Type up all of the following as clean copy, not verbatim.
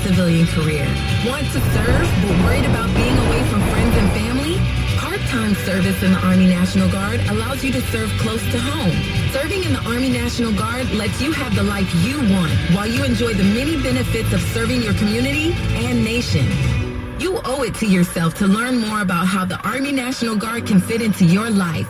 civilian career? Want to serve but worried about being away from friends and family? Part-time service in the Army National Guard allows you to serve close to home. Serving in the Army National Guard lets you have the life you want while you enjoy the many benefits of serving your community and nation. You owe it to yourself to learn more about how the Army National Guard can fit into your life.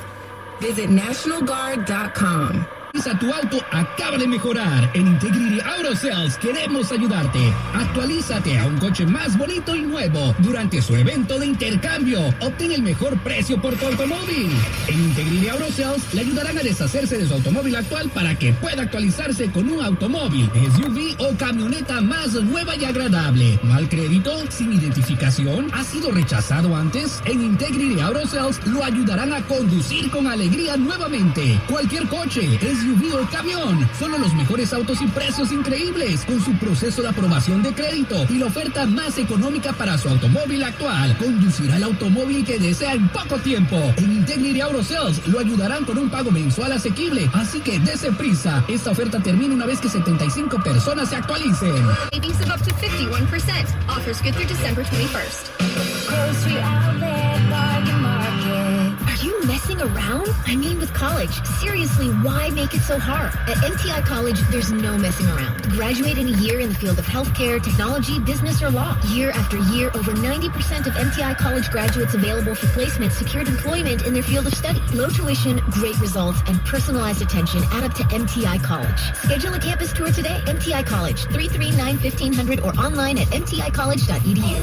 Visit nationalguard.com. Tu auto acaba de mejorar. En Integrity Auto Sales queremos ayudarte. Actualízate a un coche más bonito y nuevo durante su evento de intercambio. Obtén el mejor precio por tu automóvil. En Integrity Auto Sales le ayudarán a deshacerse de su automóvil actual para que pueda actualizarse con un automóvil, SUV o camioneta más nueva y agradable. ¿Mal crédito? ¿Sin identificación? ¿Ha sido rechazado antes? En Integrity Auto Sales lo ayudarán a conducir con alegría nuevamente. Cualquier coche, SUV o camión. Solo los mejores autos y precios increíbles con su proceso de aprobación de crédito y la oferta más económica para su automóvil actual. Conducirá el automóvil que desea en poco tiempo. En Integrity Auto Sales lo ayudarán con un pago mensual asequible. Así que dese prisa. Esta oferta termina una vez que 75 personas se actualicen. Savings of up to 51%. Offers good through December 21st. Grocery outlet, bargain market. Are you messing around? I mean, with college. Seriously, why make it so hard? At Ncaa College, there's no messing around. Graduate in a year in the field of healthcare, technology, business, or law. Year after year, over 90% of Ncaa College graduates available for placement secured employment in their field of study. Low tuition, great results, and personalized attention add up to Ncaa College. Schedule a campus tour today. Ncaa College, 339-1500 or online at ncaacollege.edu.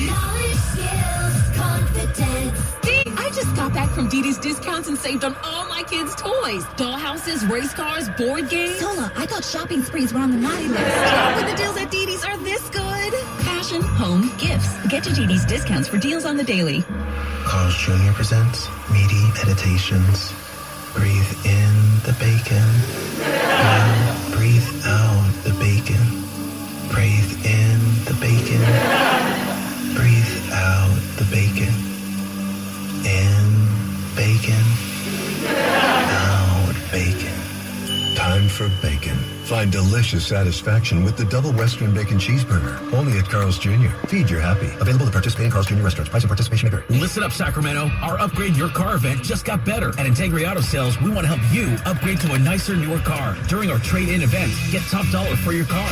Knowledge, skills, confidence. I just got back from Didi's Discounts and saved on all my kids' toys. Dollhouses, race cars, board games. Sola, I thought shopping sprees were on the naughty list. But the deals at Didi's are this good. Fashion, home, gifts. Get to Didi's Discounts for deals on the daily. Carl's Jr. presents Meaty Meditations. Breathe in the bacon. Now breathe out the bacon. Breathe in the bacon. Breathe out the bacon. In bacon. Out bacon. Time for bacon. Find delicious satisfaction with the double Western Bacon Cheeseburger. Only at Carl's Jr. Feed your happy. Available at participating Carl's Jr. restaurants. Price and participation may vary. Listen up, Sacramento. Our Upgrade Your Car event just got better. At Integrity Auto Sales, we want to help you upgrade to a nicer, newer car. During our trade-in event, get top dollar for your car.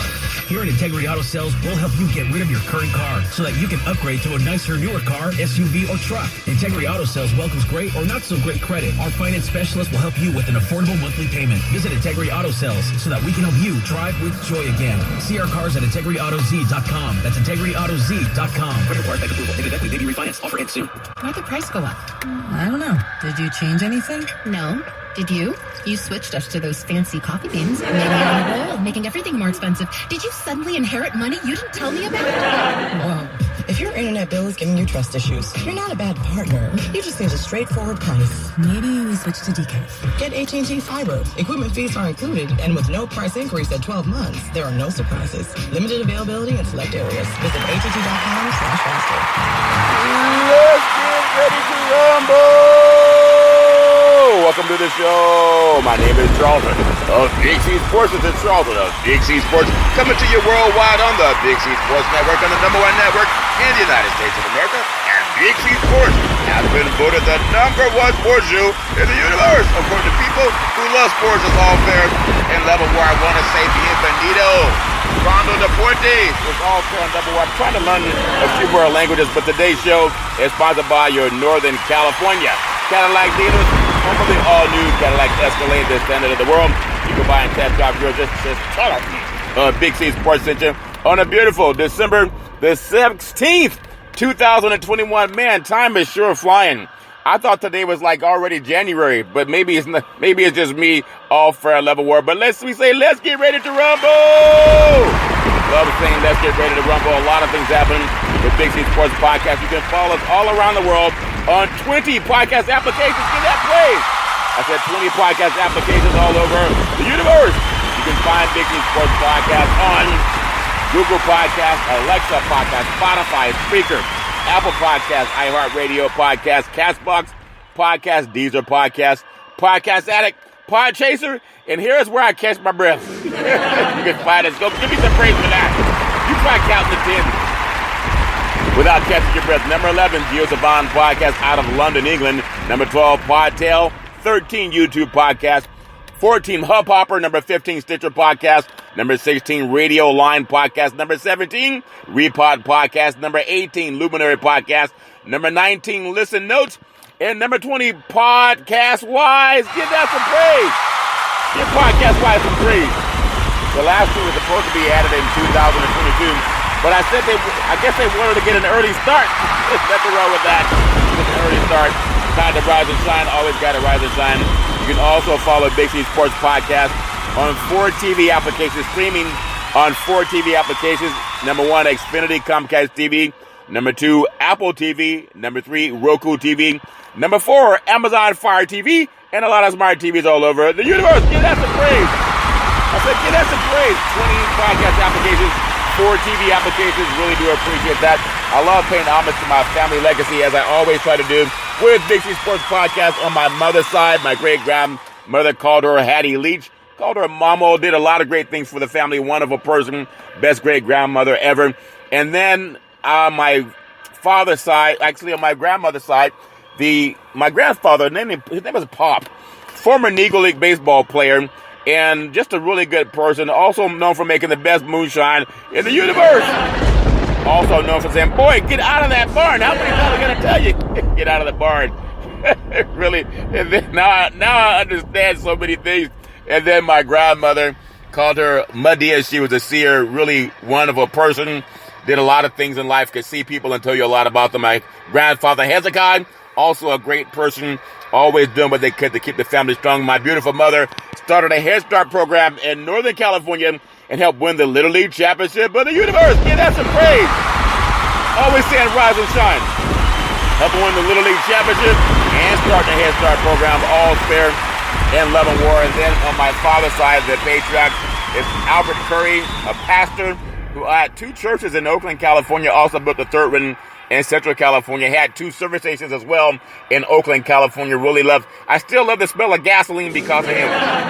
Here at Integrity Auto Sales, we'll help you get rid of your current car so that you can upgrade to a nicer, newer car, SUV, or truck. Integrity Auto Sales welcomes great or not so great credit. Our finance specialist will help you with an affordable monthly payment. Visit Integrity Auto Sales so that we can help you drive with joy again. See our cars at integrityautoz.com. That's integrityautoz.com. Credit report, bank approval. Indirectly may be refinanced. Offer ends soon. Why'd the price go up? I don't know. Did you change anything? No. Did you? You switched us to those fancy coffee beans. Maybe you're on a roll, making everything more expensive. Did you suddenly inherit money you didn't tell me about? Whoa. If your internet bill is giving you trust issues, you're not a bad partner. You just need a straightforward price. Maybe we switch to decaf. Get AT&T Fiber. Equipment fees are included, and with no price increase at 12 months, there are no surprises. Limited availability in select areas. Visit att.com/faster. Let's get ready to rumble! Welcome to the show. My name is Charlton of Big C Sports. It's Charlton of Big C Sports, coming to you worldwide on the Big C Sports Network, on the #1 network in the United States of America. And Big C Sports has been voted the #1 sports show in the universe, according to people who love sports as all fair and level where I want to say bienvenido. Rondo Deporte is all fair and level where I'm trying to learn a few more languages, but today's show is sponsored by your Northern California Cadillac dealers. Home of the all-new Cadillac Escalade, the standard of the world. You can buy and test drive yours just Big C Sports Center on a beautiful December the 16th, 2021. Man, time is sure flying. I thought today was like already January, but maybe it's not, maybe it's just me, all fair level war. But let's get ready to rumble. Love saying let's get ready to rumble. A lot of things happening with Big C Sports Podcast. You can follow us all around the world on 20 podcast applications. Get that praise. I said 20 podcast applications all over the universe. You can find Big C Sports Podcast on Google Podcast, Alexa Podcast, Spotify, Spreaker, Apple Podcast, iHeart-Radio-Podcast, Castbox Podcast, Deezer Podcast, Podcast Addict, Podchaser, and here's where I catch my breath. You can find us. Go give me some praise for that. try counting to 10 without catching your breath. Number 11, Giosavon Podcast out of London, England. Number 12, Podtail. 13, YouTube Podcast. 14, Hubhopper. Number 15, Stitcher Podcast. Number 16, Radio Line Podcast. Number 17, Repod Podcast. Number 18, Luminary Podcast. Number 19, Listen Notes. And number 20, Podcast Wise. Give that some praise. Give Podcast Wise some praise. The last two was supposed to be added in 2022, but I guess they wanted to get an early start. There's nothing wrong with that. Get an early start. Time to rise and shine. Always got to rise and shine. You can also follow Big C Sports Podcast on 4 TV applications, streaming on 4 TV applications. Number 1, Xfinity Comcast TV. Number 2, Apple TV. Number 3, Roku TV. Number 4, Amazon Fire TV, and a lot of smart TVs all over the universe. Give that some praise. I said, give that some praise. 20 podcast applications, 4 TV applications. Really do appreciate that. I love paying homage to my family legacy, as I always try to do with Big C Sports Podcast. On my mother's side, my great-grandmother called her Hattie Leach, called her Mamo, did a lot of great things for the family. Wonderful person, best great-grandmother ever. And then on my father's side, actually on my grandmother's side, my grandfather, his name was Pop, former Negro League baseball player, and just a really good person, also known for making the best moonshine in the universe. Also known for saying, boy, get out of that barn. How many times am I going to tell you? Get out of the barn. Really. And then now I understand so many things. And then my grandmother called her Madia. She was a seer, really wonderful person. Did a lot of things in life, could see people and tell you a lot about them. My grandfather, Hezekiah, also a great person, always doing what they could to keep the family strong. My beautiful mother started a Head Start program in Northern California and helped win the Little League Championship of the universe. Give that some praise. Always saying rise and shine. Helped win the Little League Championship and start the Head Start program, all fair and love and war. And then on my father's side, the patriarch is Albert Curry, a pastor who had 2 churches in Oakland, California, also built the 3rd one in Central California, had 2 service stations as well in Oakland, California. I still love the smell of gasoline because of him.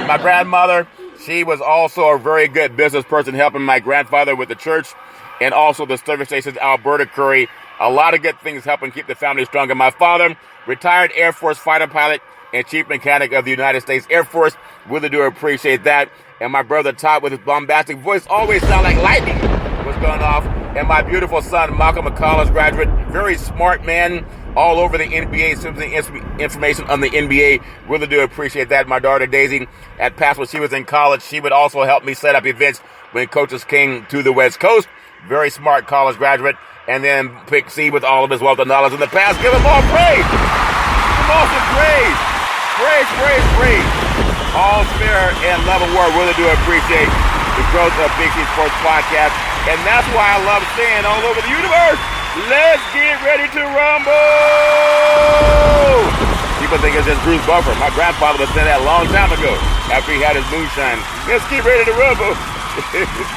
My grandmother, she was also a very good business person, helping my grandfather with the church and also the service stations. Alberta Curry, a lot of good things helping keep the family strong. And my father, retired Air Force fighter pilot and chief mechanic of the United States Air Force. Really do appreciate that. And my brother Todd, with his bombastic voice, always sound like lightning was going off. And my beautiful son, Malcolm, a college graduate, very smart man, all over the NBA, information on the NBA. Really do appreciate that. My daughter Daisy, at past when she was in college, she would also help me set up events when coaches came to the West Coast. Very smart college graduate. And then Pick C with all of his wealth of knowledge in the past. Give him all praise. Give him all some praise. Praise, praise, praise. All fair and love and war. Really do appreciate the growth of Big C Sports Podcast. And that's why I love saying all over the universe, let's get ready to rumble! People think it's just Bruce Buffer. My grandfather was saying that a long time ago after he had his moonshine. Let's get ready to rumble.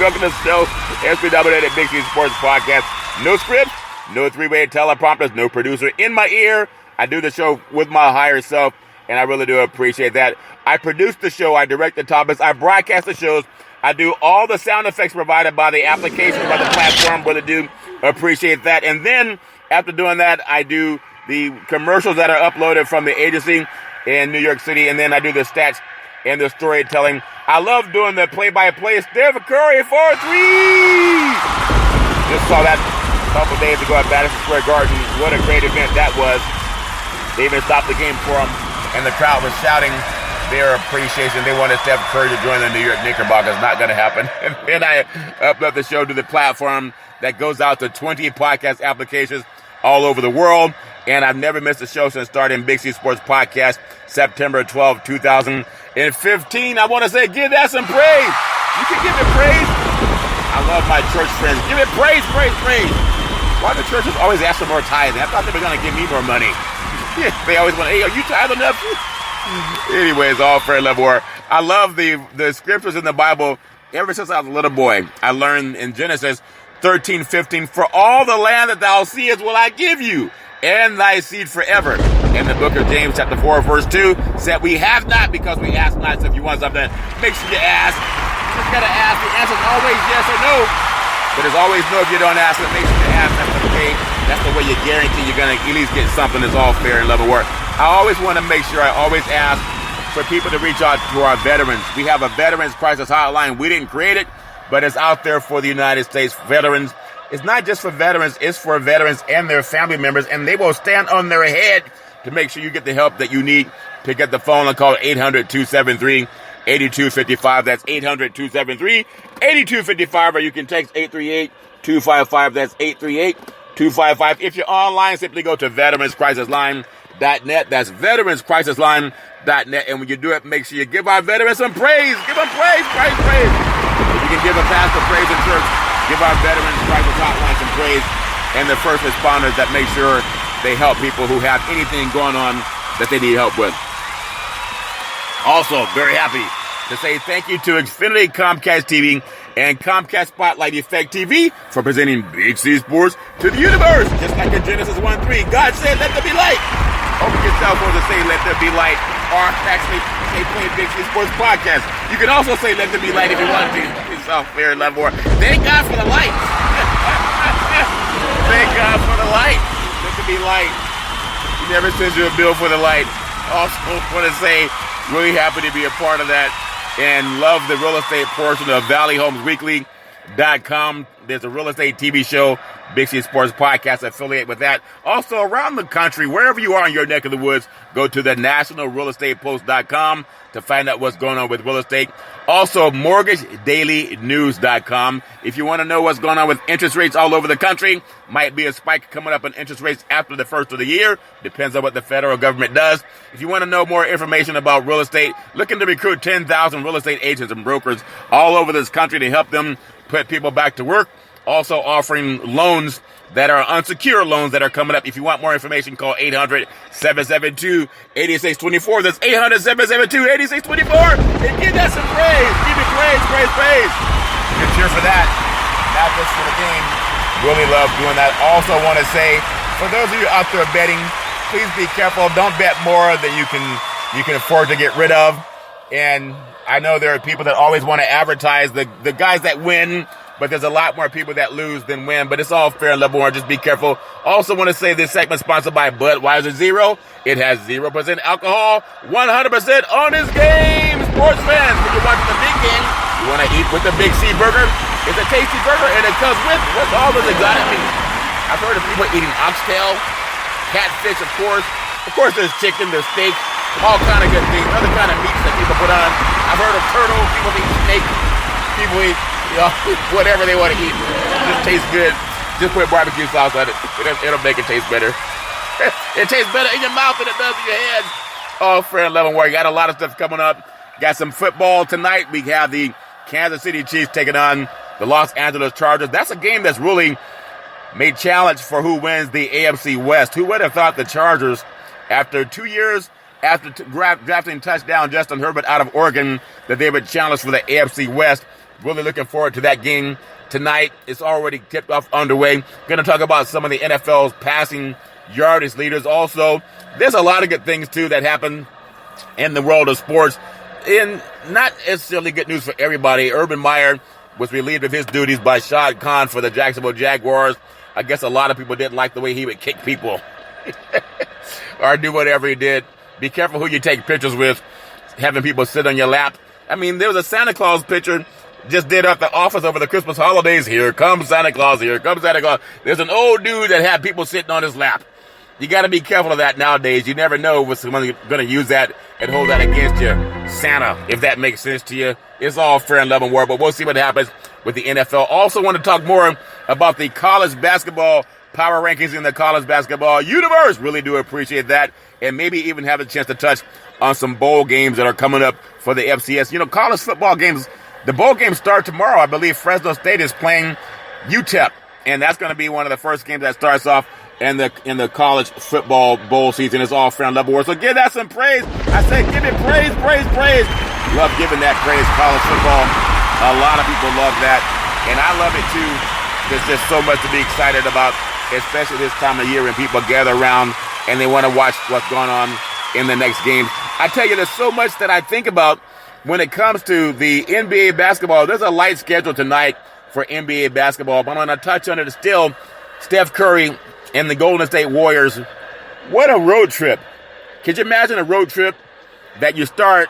Welcome to the show, SB-dominated Big C Sports Podcast. No script, no 3-way teleprompters, no producer in my ear. I do the show with my higher self, and I really do appreciate that. I produce the show, I direct the topics, I broadcast the shows, I do all the sound effects provided by the application, by the platform, really do appreciate that. And then, after doing that, I do the commercials that are uploaded from the agency in New York City, and then I do the stats and the storytelling. I love doing the play-by-play. Steph Curry, 4 threes! Just saw that a couple days ago at Madison Square Garden. What a great event that was. They even stopped the game for him, and the crowd was shouting their appreciation. They wanted Steph Curry to join the New York Knickerbockers. Not going to happen. And then I upload the show to the platform that goes out to 20 podcast applications all over the world. And I've never missed a show since starting Big C Sports Podcast, September 12, 2015. I want to say, give that some praise. You can give it praise. I love my church friends. Give it praise, praise, praise. Why do churches always ask for more tithing? I thought they were going to give me more money. They always want, hey, are you tithing enough? Anyways, all fair love war. I love the scriptures in the Bible. Ever since I was a little boy, I learned in Genesis 13:15, for all the land that thou seest will I give you, and thy seed forever. In the book of James, chapter 4, verse 2, said, we have not because we ask not. So if you want something, make sure you ask. You just got to ask. The answer is always yes or no. But there's always no if you don't ask, but make sure you ask. That's the way. That's the way you guarantee you're going to at least get something that's all fair and level work. I always want to make sure, I always ask for people to reach out to our veterans. We have a Veterans Crisis Hotline. We didn't create it, but it's out there for the United States veterans. It's not just for veterans, it's for veterans and their family members, and they will stand on their head to make sure you get the help that you need. Pick up the phone and call 800-273-8255. That's 800-273-8255, or you can text 838-255. That's 838-255. If you're online, simply go to veteranscrisisline.net. That's veteranscrisisline.net. And when you do it, make sure you give our veterans some praise. Give them praise. If you can give a pastor praise in church, give our Veterans Crisis Hotline some praise, and the first responders that make sure they help people who have anything going on that they need help with. Also, very happy to say thank you to Xfinity Comcast TV and Comcast Spotlight Effect TV for presenting Big C Sports to the universe. Just like in Genesis 1:3, God said, let there be light. Open your cell phone to say, let there be light, or actually say, play Big C Sports Podcast. You can also say, let there be light if you want to. It's all fair and level. Thank God for the light. Thank God for the light. Let there be light. He never sends you a bill for the light. Also want to say, really happy to be a part of that and love the real estate portion of ValleyHomesWeekly.com. There's a real estate TV show, Big C Sports Podcast, affiliate with that. Also around the country, wherever you are in your neck of the woods, go to the nationalrealestatepost.com to find out what's going on with real estate. Also, mortgagedailynews.com. If you want to know what's going on with interest rates all over the country, might be a spike coming up in interest rates after the first of the year. Depends on what the federal government does. If you want to know more information about real estate, looking to recruit 10,000 real estate agents and brokers all over this country to help them put people back to work. Also offering loans that are unsecured loans that are coming up. If you want more information, call 800-772-8624. That's 800-772-8624. And give that some praise. Give me praise. Good cheer for that. Not just for the game. Really love doing that. Also want to say, for those of you out there betting, please be careful. Don't bet more than you can afford to get rid of. And I know there are people that always want to advertise the guys that win, but there's a lot more people that lose than win. But it's all fair and level. Just be careful. Also want to say this segment sponsored by Budweiser Zero. It has 0% alcohol, 100% on this game. Sports fans, when you're watching the big game, you want to eat with the Big C burger. It's a tasty burger, and it comes with what's all those exotic meat. I've heard of people eating oxtail, catfish, of course. Of course, there's chicken, there's steak, all kind of good things, other kind of meats that people put on. I've heard of turtle, people eat snake, people eat, whatever they want to eat. It just tastes good. Just put barbecue sauce on it. It'll make it taste better. It tastes better in your mouth than it does in your head. Oh, fair and level work. Got a lot of stuff coming up. Got some football tonight. We have the Kansas City Chiefs taking on the Los Angeles Chargers. That's a game that's really made challenge for who wins the AFC West. Who would have thought the Chargers, after 2 years after drafting touchdown Justin Herbert out of Oregon, that they would challenge for the AFC West. Really looking forward to that game tonight. It's already tipped off underway. Going to talk about some of the NFL's passing yardage leaders. Also, there's a lot of good things, too, that happen in the world of sports. And not necessarily good news for everybody. Urban Meyer was relieved of his duties by Shad Khan for the Jacksonville Jaguars. I guess a lot of people didn't like the way he would kick people or do whatever he did. Be careful who you take pictures with, having people sit on your lap. I mean, there was a Santa Claus picture just did at the office over the Christmas holidays. Here comes Santa Claus. Here comes Santa Claus. There's an old dude that had people sitting on his lap. You got to be careful of that nowadays. You never know when someone's going to use that and hold that against you. Santa, if that makes sense to you. It's all fair and level war, but we'll see what happens with the NFL. Also want to talk more about the college basketball power rankings in the college basketball universe. Really do appreciate that. And maybe even have a chance to touch on some bowl games that are coming up for the FCS. You know, college football games, the bowl games start tomorrow. I believe Fresno State is playing UTEP, and that's going to be one of the first games that starts off in the college football bowl season. It's all fair and level war. So give that some praise. I say give it praise. Love giving that praise, college football. A lot of people love that, and I love it too. There's just so much to be excited about, especially this time of year when people gather around and they want to watch what's going on in the next game. I tell you, there's so much that I think about when it comes to the NBA basketball. There's a light schedule tonight for NBA basketball. But I'm going to touch on it still. Steph Curry and the Golden State Warriors. What a road trip. Could you imagine a road trip that you start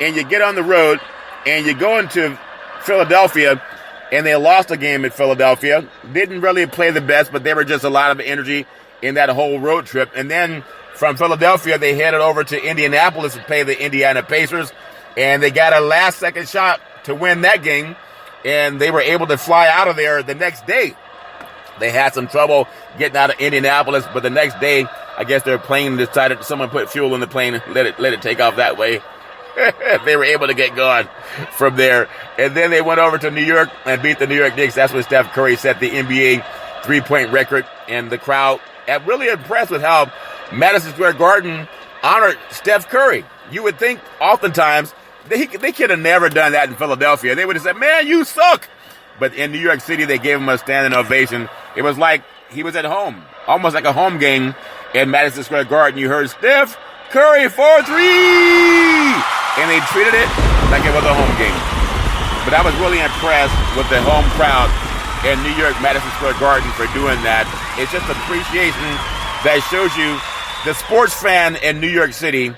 and you get on the road and you go into Philadelphia and they lost a game at Philadelphia. Didn't really play the best, but there were just a lot of energy in that whole road trip. And then from Philadelphia, they headed over to Indianapolis to play the Indiana Pacers. And they got a last-second shot to win that game. And they were able to fly out of there the next day. They had some trouble getting out of Indianapolis, but the next day, I guess their plane decided someone put fuel in the plane, let it take off that way. They were able to get going from there. And then they went over to New York and beat the New York Knicks. That's when Steph Curry set the NBA three-point record. And the crowd really impressed with how Madison Square Garden honored Steph Curry. You would think oftentimes they could have never done that in Philadelphia. They would have said, man, you suck. But in New York City, they gave him a standing ovation. It was like he was at home, almost like a home game in Madison Square Garden. You heard Steph Curry 4-3, and they treated it like it was a home game. But I was really impressed with the home crowd in New York Madison Square Garden for doing that. It's just appreciation that shows you the sports fan in New York City.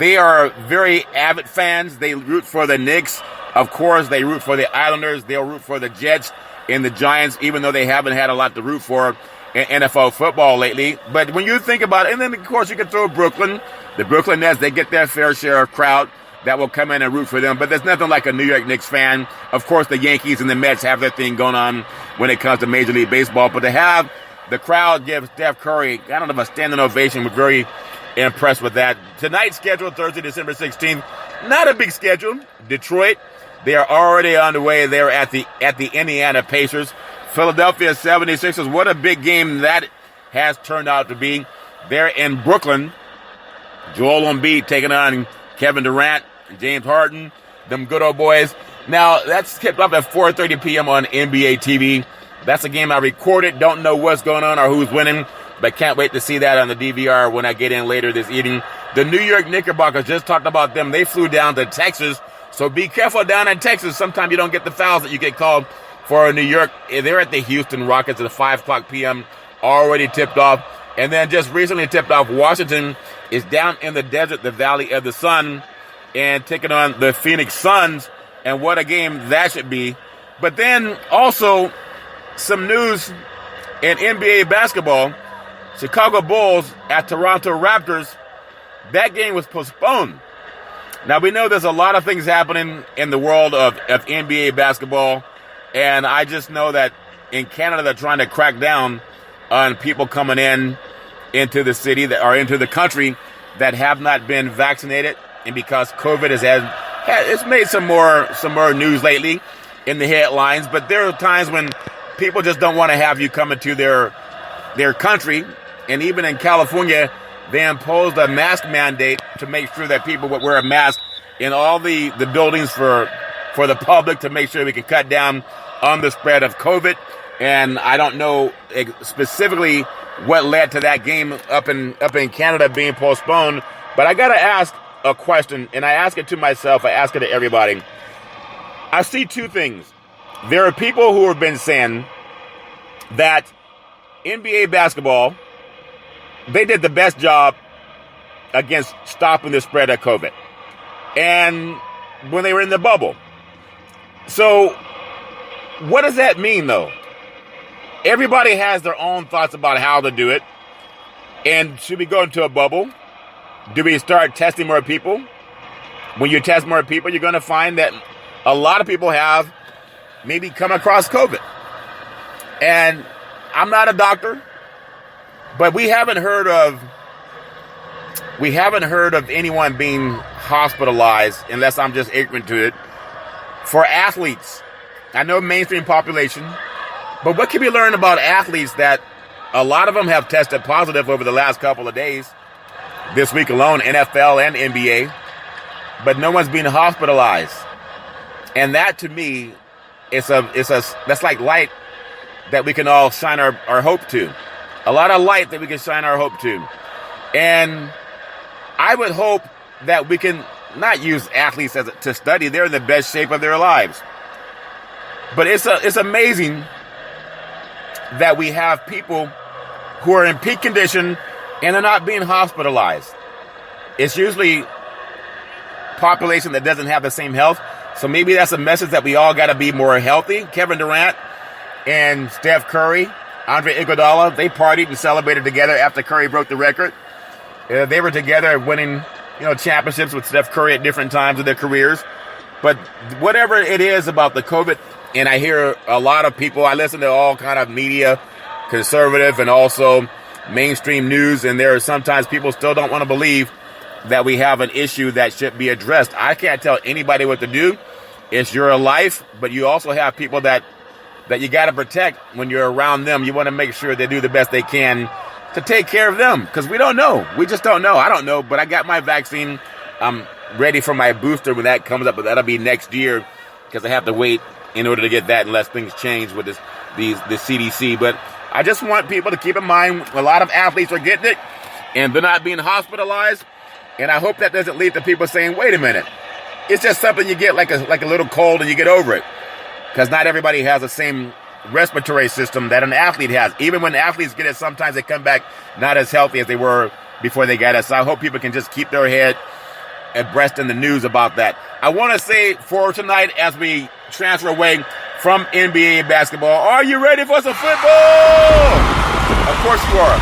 They are very avid fans. They root for the Knicks. Of course, they root for the Islanders. They'll root for the Jets and the Giants, even though they haven't had a lot to root for in NFL football lately. But when you think about it, and then, of course, you can throw Brooklyn. The Brooklyn Nets, they get their fair share of crowd that will come in and root for them. But there's nothing like a New York Knicks fan. Of course, the Yankees and the Mets have their thing going on when it comes to Major League Baseball. But to have the crowd give Steph Curry, I don't know, a standing ovation, we're very impressed with that. Tonight's schedule, Thursday, December 16th, not a big schedule. Detroit, they are already on the way there at the Indiana Pacers. Philadelphia 76ers, what a big game that has turned out to be. They're in Brooklyn. Joel Embiid taking on Kevin Durant, James Harden, them good old boys. Now, that's kicked off at 4:30 p.m. on NBA TV. That's a game I recorded. Don't know what's going on or who's winning, but can't wait to see that on the DVR when I get in later this evening. The New York Knickerbockers, just talked about them. They flew down to Texas, so be careful down in Texas. Sometimes you don't get the fouls that you get called for New York. They're at the Houston Rockets at 5 o'clock p.m., already tipped off. And then just recently tipped off, Washington is down in the desert, the Valley of the Sun, and taking on the Phoenix Suns. And what a game that should be. But then also some news in NBA basketball. Chicago Bulls at Toronto Raptors. That game was postponed. Now, we know there's a lot of things happening in the world of NBA basketball. And I just know that in Canada, they're trying to crack down on people coming into the city that are into the country that have not been vaccinated. And because COVID it's made some more news lately in the headlines. But there are times when people just don't want to have you come into their country. And even in California, they imposed a mask mandate to make sure that people would wear a mask in all the buildings for the public to make sure we can cut down on the spread of COVID. And I don't know specifically what led to that game up in Canada being postponed. But I got to ask a question, and I ask it to myself. I ask it to everybody. I see two things. There are people who have been saying that NBA basketball, they did the best job against stopping the spread of COVID. And when they were in the bubble. So what does that mean, though? Everybody has their own thoughts about how to do it. And should we go into a bubble? Do we start testing more people? When you test more people, you're going to find that a lot of people have maybe come across COVID. And I'm not a doctor, but we haven't heard of anyone being hospitalized, unless I'm just ignorant to it, for athletes. I know mainstream population, but what can we learn about athletes that a lot of them have tested positive over the last couple of days, this week alone, NFL and NBA, but no one's being hospitalized. And that, to me, that's like light that we can all shine our hope to. A lot of light that we can shine our hope to. And I would hope that we can not use athletes to study. They're in the best shape of their lives. But it's amazing that we have people who are in peak condition and they're not being hospitalized. It's usually population that doesn't have the same health. So maybe that's a message that we all got to be more healthy. Kevin Durant and Steph Curry, Andre Iguodala, they partied and celebrated together after Curry broke the record. They were together winning, championships with Steph Curry at different times of their careers. But whatever it is about the COVID, and I hear a lot of people, I listen to all kind of media, conservative and also mainstream news, and there are sometimes people still don't want to believe that we have an issue that should be addressed. I can't tell anybody what to do. It's your life, but you also have people that you got to protect when you're around them. You want to make sure they do the best they can to take care of them, because we don't know. We just don't know. I don't know, but I got my vaccine. I'm ready for my booster when that comes up, but that'll be next year because I have to wait in order to get that unless things change with the CDC. But I just want people to keep in mind a lot of athletes are getting it and they're not being hospitalized. And I hope that doesn't lead to people saying, wait a minute, it's just something you get like a little cold and you get over it. Because not everybody has the same respiratory system that an athlete has. Even when athletes get it, sometimes they come back not as healthy as they were before they got it. So I hope people can just keep their head abreast in the news about that. I want to say for tonight as we transfer away from NBA basketball, are you ready for some football? Of course you are.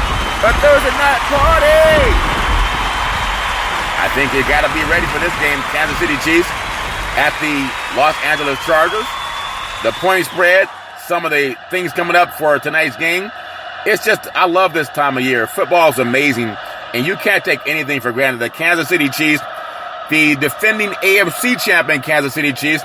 A Thursday night party! I think you got to be ready for this game. Kansas City Chiefs at the Los Angeles Chargers. The point spread, some of the things coming up for tonight's game. It's just, I love this time of year. Football is amazing, and you can't take anything for granted. The Kansas City Chiefs, the defending AFC champion Kansas City Chiefs,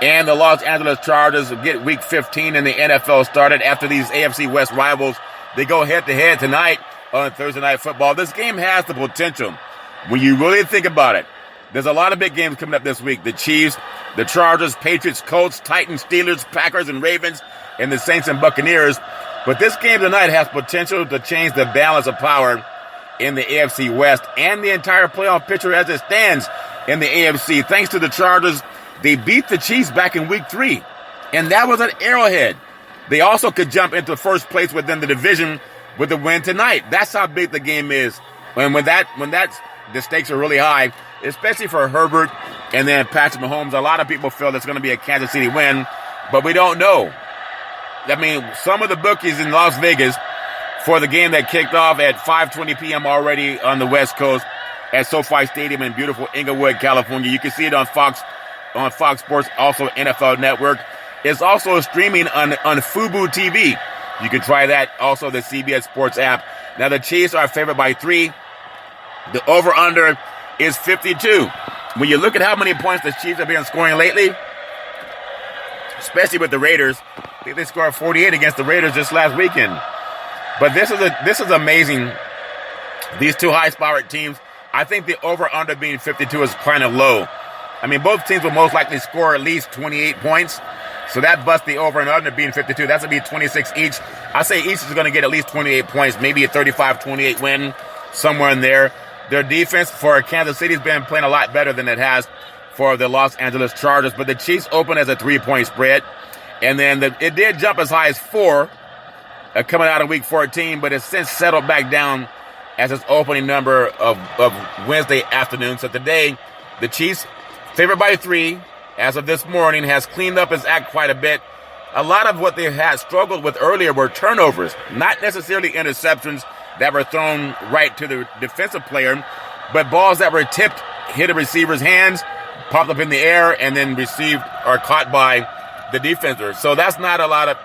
and the Los Angeles Chargers get Week 15 in the NFL started after these AFC West rivals. They go head-to-head tonight on Thursday Night Football. This game has the potential, when you really think about it. There's a lot of big games coming up this week. The Chiefs, the Chargers, Patriots, Colts, Titans, Steelers, Packers, and Ravens, and the Saints and Buccaneers. But this game tonight has potential to change the balance of power in the AFC West and the entire playoff picture as it stands in the AFC. Thanks to the Chargers, they beat the Chiefs back in Week 3, and that was at Arrowhead. They also could jump into first place within the division with the win tonight. That's how big the game is. And when the stakes are really high, especially for Herbert and then Patrick Mahomes, a lot of people feel it's going to be a Kansas City win, but we don't know. I mean, some of the bookies in Las Vegas for the game that kicked off at 5:20 p.m. already on the West Coast at SoFi Stadium in beautiful Inglewood, California. You can see it on Fox Sports, also NFL Network. It's also streaming on Fubo TV. You can try that, also the CBS Sports app. Now, the Chiefs are favored by 3. The over-under is 52. When you look at how many points the Chiefs have been scoring lately, especially with the Raiders, I think they scored 48 against the Raiders just last weekend. But this is amazing. These two high-powered teams, I think the over-under being 52 is kind of low. I mean, both teams will most likely score at least 28 points. So that busts the over and under being 52. That's going to be 26 each. I say each is going to get at least 28 points, maybe a 35-28 win, somewhere in there. Their defense for Kansas City has been playing a lot better than it has for the Los Angeles Chargers. But the Chiefs open as a 3-point spread. And then it did jump as high as 4 coming out of Week 14, but it's since settled back down as its opening number of Wednesday afternoon. So today, the Chiefs, favored by 3, as of this morning, has cleaned up his act quite a bit. A lot of what they had struggled with earlier were turnovers, not necessarily interceptions that were thrown right to the defensive player, but balls that were tipped, hit a receiver's hands, popped up in the air, and then received or caught by the defender. So that's not a lot of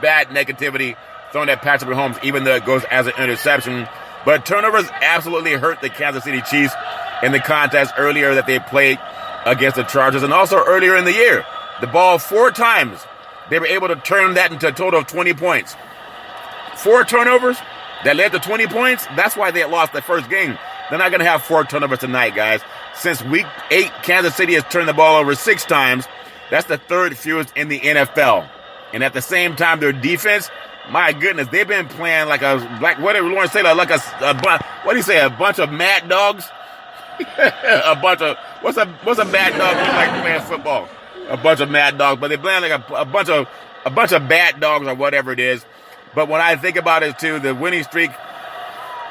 bad negativity thrown at Patrick Mahomes, even though it goes as an interception. But turnovers absolutely hurt the Kansas City Chiefs in the contest earlier that they played against the Chargers, and also earlier in the year. The ball 4 times, they were able to turn that into a total of 20 points. 4 turnovers that led to 20 points, that's why they had lost the first game. They're not going to have 4 turnovers tonight, guys. Since Week 8, Kansas City has turned the ball over 6 times. That's the 3rd fewest in the NFL. And at the same time, their defense, my goodness, they've been playing like what did Lawrence say, like what do you say, a bunch of mad dogs? What's a bad dog look like playing football? a bunch of mad dogs, but they're playing like a bunch of bad dogs or whatever it is. But when I think about it too, the winning streak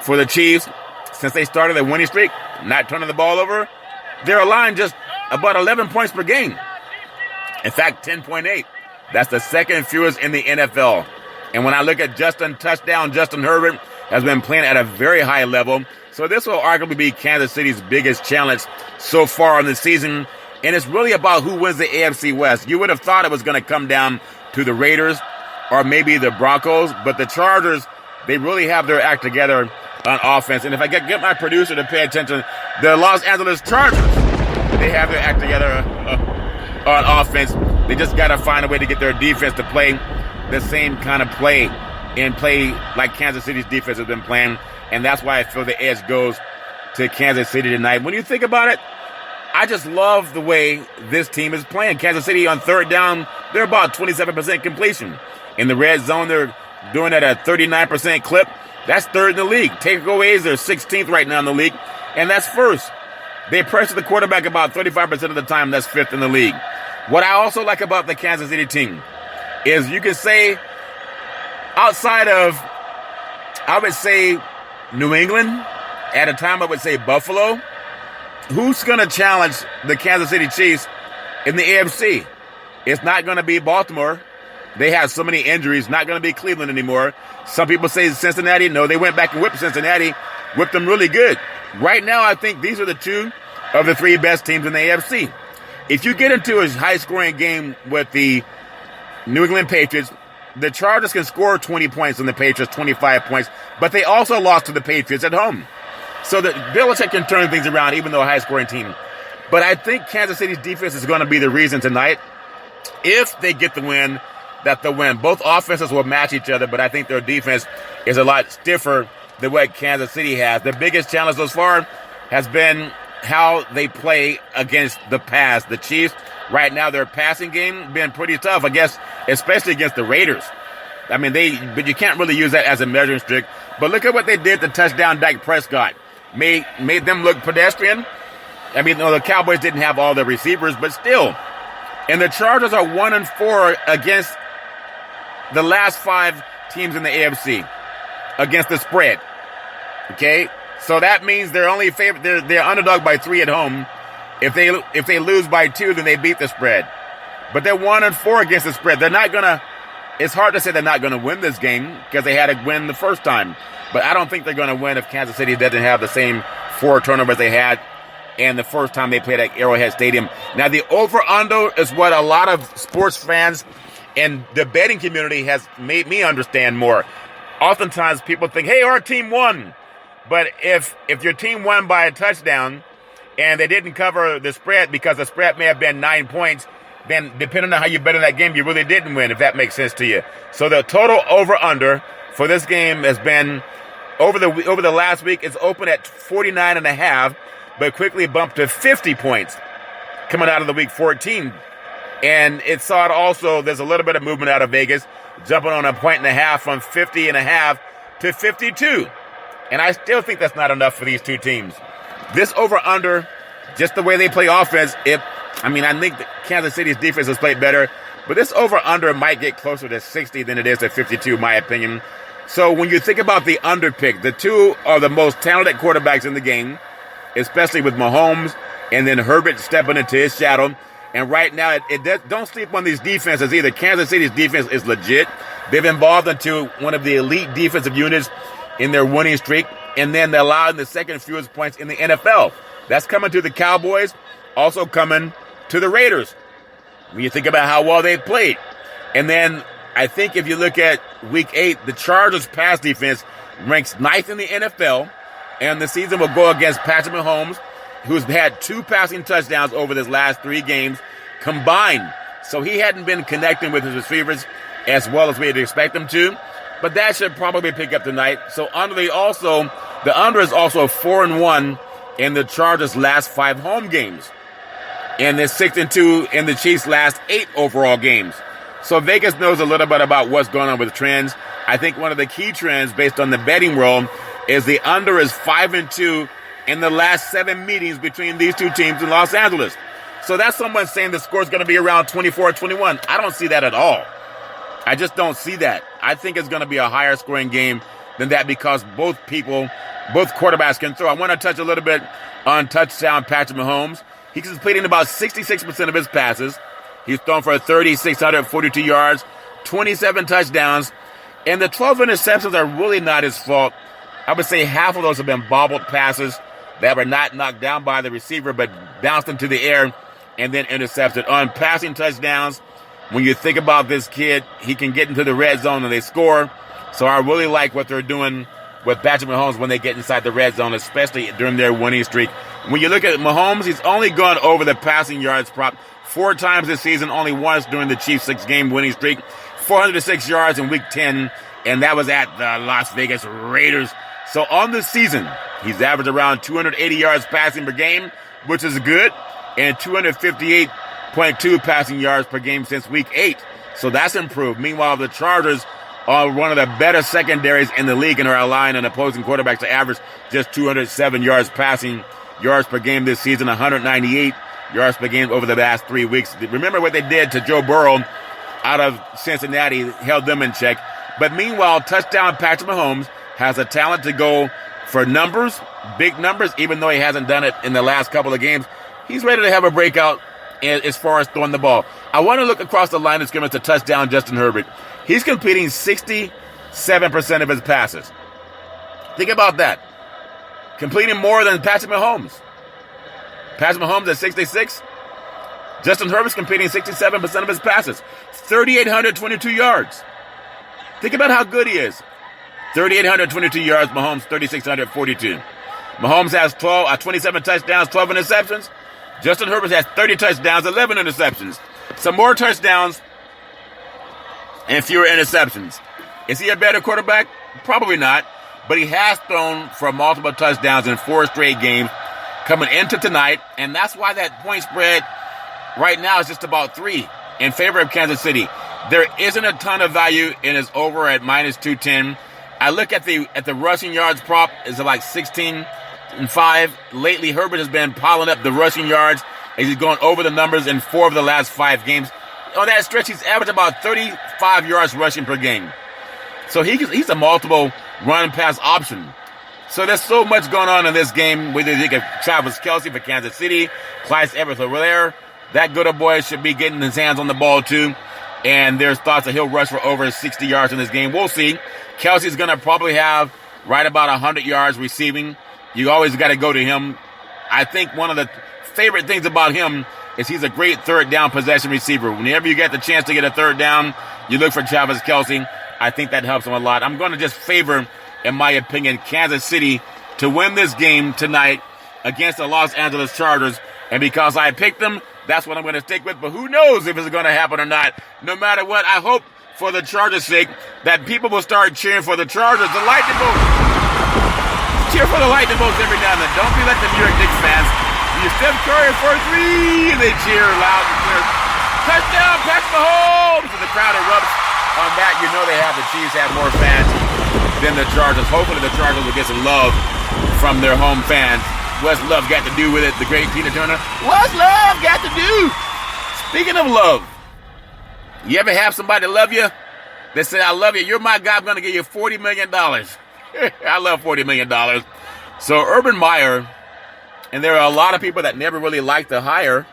for the Chiefs, since they started the winning streak, not turning the ball over, they're aligned just about 11 points per game. In fact, 10.8. That's the second fewest in the NFL. And when I look at Justin Herbert has been playing at a very high level. So this will arguably be Kansas City's biggest challenge so far in the season. And it's really about who wins the AFC West. You would have thought it was going to come down to the Raiders or maybe the Broncos. But the Chargers, they really have their act together on offense. And if I get my producer to pay attention, the Los Angeles Chargers, they have their act together on offense. They just got to find a way to get their defense to play the same kind of play and play like Kansas City's defense has been playing. And that's why I feel the edge goes to Kansas City tonight. When you think about it, I just love the way this team is playing. Kansas City on third down, they're about 27% completion. In the red zone, they're doing it at a 39% clip. That's third in the league. Takeaways, they're 16th right now in the league, and that's first. They pressure the quarterback about 35% of the time. That's fifth in the league. What I also like about the Kansas City team is you can say outside of, I would say, New England, at a time I would say Buffalo, who's going to challenge the Kansas City Chiefs in the AFC? It's not going to be Baltimore. They have so many injuries. Not going to be Cleveland anymore. Some people say Cincinnati. No, they went back and whipped Cincinnati, whipped them really good. Right now, I think these are the two of the three best teams in the AFC. If you get into a high-scoring game with the New England Patriots, the Chargers can score 20 points and the Patriots 25 points, but they also lost to the Patriots at home. So that Belichick can turn things around, even though a high-scoring team. But I think Kansas City's defense is going to be the reason tonight. If they get the win, that they'll win. Both offenses will match each other, but I think their defense is a lot stiffer than what Kansas City has. The biggest challenge thus far has been how they play against the pass. The Chiefs, right now, their passing game been pretty tough, I guess, especially against the Raiders. I mean, but you can't really use that as a measuring stick. But look at what they did to touchdown Dak Prescott. Made them look pedestrian. I mean, the Cowboys didn't have all the receivers, but still. And the Chargers are 1-4 against the last 5 teams in the AFC against the spread. Okay? So that means they're only they're underdog by 3 at home. If they lose by 2, then they beat the spread. But they're 1-4 against the spread. They're not gonna. It's hard to say they're not going to win this game because they had to win the first time. But I don't think they're going to win if Kansas City doesn't have the same 4 turnovers they had and the first time they played at Arrowhead Stadium. Now, the over-under is what a lot of sports fans and the betting community has made me understand more. Oftentimes, people think, hey, our team won. But if your team won by a touchdown and they didn't cover the spread because the spread may have been 9 points, then depending on how you bet in that game, you really didn't win, if that makes sense to you. So the total over-under for this game has been, over the last week, it's open at 49.5, but quickly bumped to 50 points coming out of the week 14. And it saw it also, there's a little bit of movement out of Vegas, jumping on 1.5 points from 50.5 to 52. And I still think that's not enough for these two teams. This over-under, just the way they play offense, I think that Kansas City's defense has played better, but this over-under might get closer to 60 than it is to 52, in my opinion. So when you think about the under pick, the two are the most talented quarterbacks in the game, especially with Mahomes and then Herbert stepping into his shadow. And right now, don't sleep on these defenses either. Kansas City's defense is legit. They've evolved into one of the elite defensive units in their winning streak, and then they're allowing the second fewest points in the NFL. That's coming to the Cowboys, also coming to the Raiders, when you think about how well they've played. And then I think if you look at Week 8, the Chargers' pass defense ranks 9th in the NFL, and the season will go against Patrick Mahomes, who's had 2 passing touchdowns over his last 3 games combined. So he hadn't been connecting with his receivers as well as we'd expect him to, but that should probably pick up tonight. So the under is also 4-1 in the Chargers' last 5 home games. And they're 6-2 in the Chiefs' last 8 overall games. So Vegas knows a little bit about what's going on with trends. I think one of the key trends based on the betting world is the under is 5-2 in the last 7 meetings between these two teams in Los Angeles. So that's someone saying the score is going to be around 24-21. I don't see that at all. I just don't see that. I think it's going to be a higher scoring game than that because both quarterbacks can throw. I want to touch a little bit on touchdown Patrick Mahomes. He's completing about 66% of his passes. He's thrown for 3,642 yards, 27 touchdowns, and the 12 interceptions are really not his fault. I would say half of those have been bobbled passes that were not knocked down by the receiver but bounced into the air and then intercepted. On passing touchdowns, when you think about this kid, he can get into the red zone and they score. So I really like what they're doing with Patrick Mahomes when they get inside the red zone, especially during their winning streak. When you look at Mahomes, he's only gone over the passing yards prop 4 times this season, only once during the Chiefs' 6-game winning streak. 406 yards in Week 10, and that was at the Las Vegas Raiders. So on the season, he's averaged around 280 yards passing per game, which is good, and 258.2 passing yards per game since Week 8. So that's improved. Meanwhile, the Chargers are one of the better secondaries in the league and are allowing an opposing quarterback to average just 207 yards passing yards per game this season, 198 yards per game over the last 3 weeks. Remember what they did to Joe Burrow out of Cincinnati, held them in check. But meanwhile, touchdown Patrick Mahomes has a talent to go for numbers, big numbers, even though he hasn't done it in the last couple of games. He's ready to have a breakout as far as throwing the ball. I want to look across the line of scrimmage to touchdown Justin Herbert. He's completing 67% of his passes. Think about that. Completing more than Patrick Mahomes. Patrick Mahomes at 66. Justin Herbert's completing 67% of his passes. 3,822 yards. Think about how good he is. 3,822 yards, Mahomes 3,642. Mahomes has 27 touchdowns, 12 interceptions. Justin Herbert has 30 touchdowns, 11 interceptions. Some more touchdowns and fewer interceptions. Is he a better quarterback? Probably not. But he has thrown for multiple touchdowns in 4 straight games coming into tonight. And that's why that point spread right now is just about 3 in favor of Kansas City. There isn't a ton of value in his over at minus 210. I look at the rushing yards prop is like 16-5. Lately, Herbert has been piling up the rushing yards as he's going over the numbers in 4 of the last 5 games. On that stretch, he's averaged about 35 yards rushing per game. So he's a multiple run-pass option. So there's so much going on in this game. Whether you think of Travis Kelce for Kansas City, Clyde Edwards-Helaire, that good old boy should be getting his hands on the ball too. And there's thoughts that he'll rush for over 60 yards in this game. We'll see. Kelce's going to probably have right about 100 yards receiving. You always got to go to him. I think one of the favorite things about him is he's a great third down possession receiver. Whenever you get the chance to get a third down, you look for Travis Kelce. I think that helps him a lot. I'm going to just favor, in my opinion, Kansas City to win this game tonight against the Los Angeles Chargers. And because I picked them, that's what I'm going to stick with. But who knows if it's going to happen or not. No matter what, I hope for the Chargers' sake that people will start cheering for the Chargers. The Lightning Bolts. Cheer for the Lightning Bolts every now and then. Don't be like the New York Knicks fans. You Steph Curry for 3. They cheer loud and clear. Touchdown, Patrick Mahomes. And the crowd erupts on that. You know the Chiefs have more fans than the Chargers. Hopefully the Chargers will get some love from their home fans. What's love got to do with it? The great Tina Turner. What's love got to do? Speaking of love, you ever have somebody love you? They say, I love you. You're my guy. I'm going to give you $40 million. I love $40 million. So Urban Meyer, and there are a lot of people that never really liked the hire.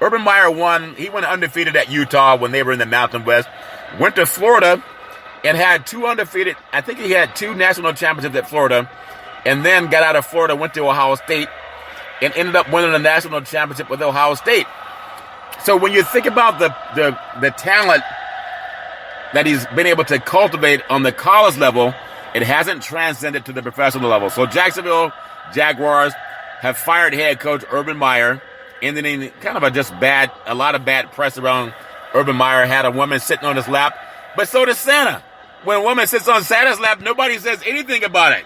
Urban Meyer he went undefeated at Utah when they were in the Mountain West. Went to Florida and had 2 undefeated. I think he had 2 national championships at Florida. And then got out of Florida, went to Ohio State, and ended up winning the national championship with Ohio State. So when you think about the talent that he's been able to cultivate on the college level, it hasn't transcended to the professional level. So Jacksonville Jaguars have fired head coach Urban Meyer, ending in kind of a lot of bad press around Urban Meyer. Had a woman sitting on his lap, but so does Santa. When a woman sits on Santa's lap, nobody says anything about it.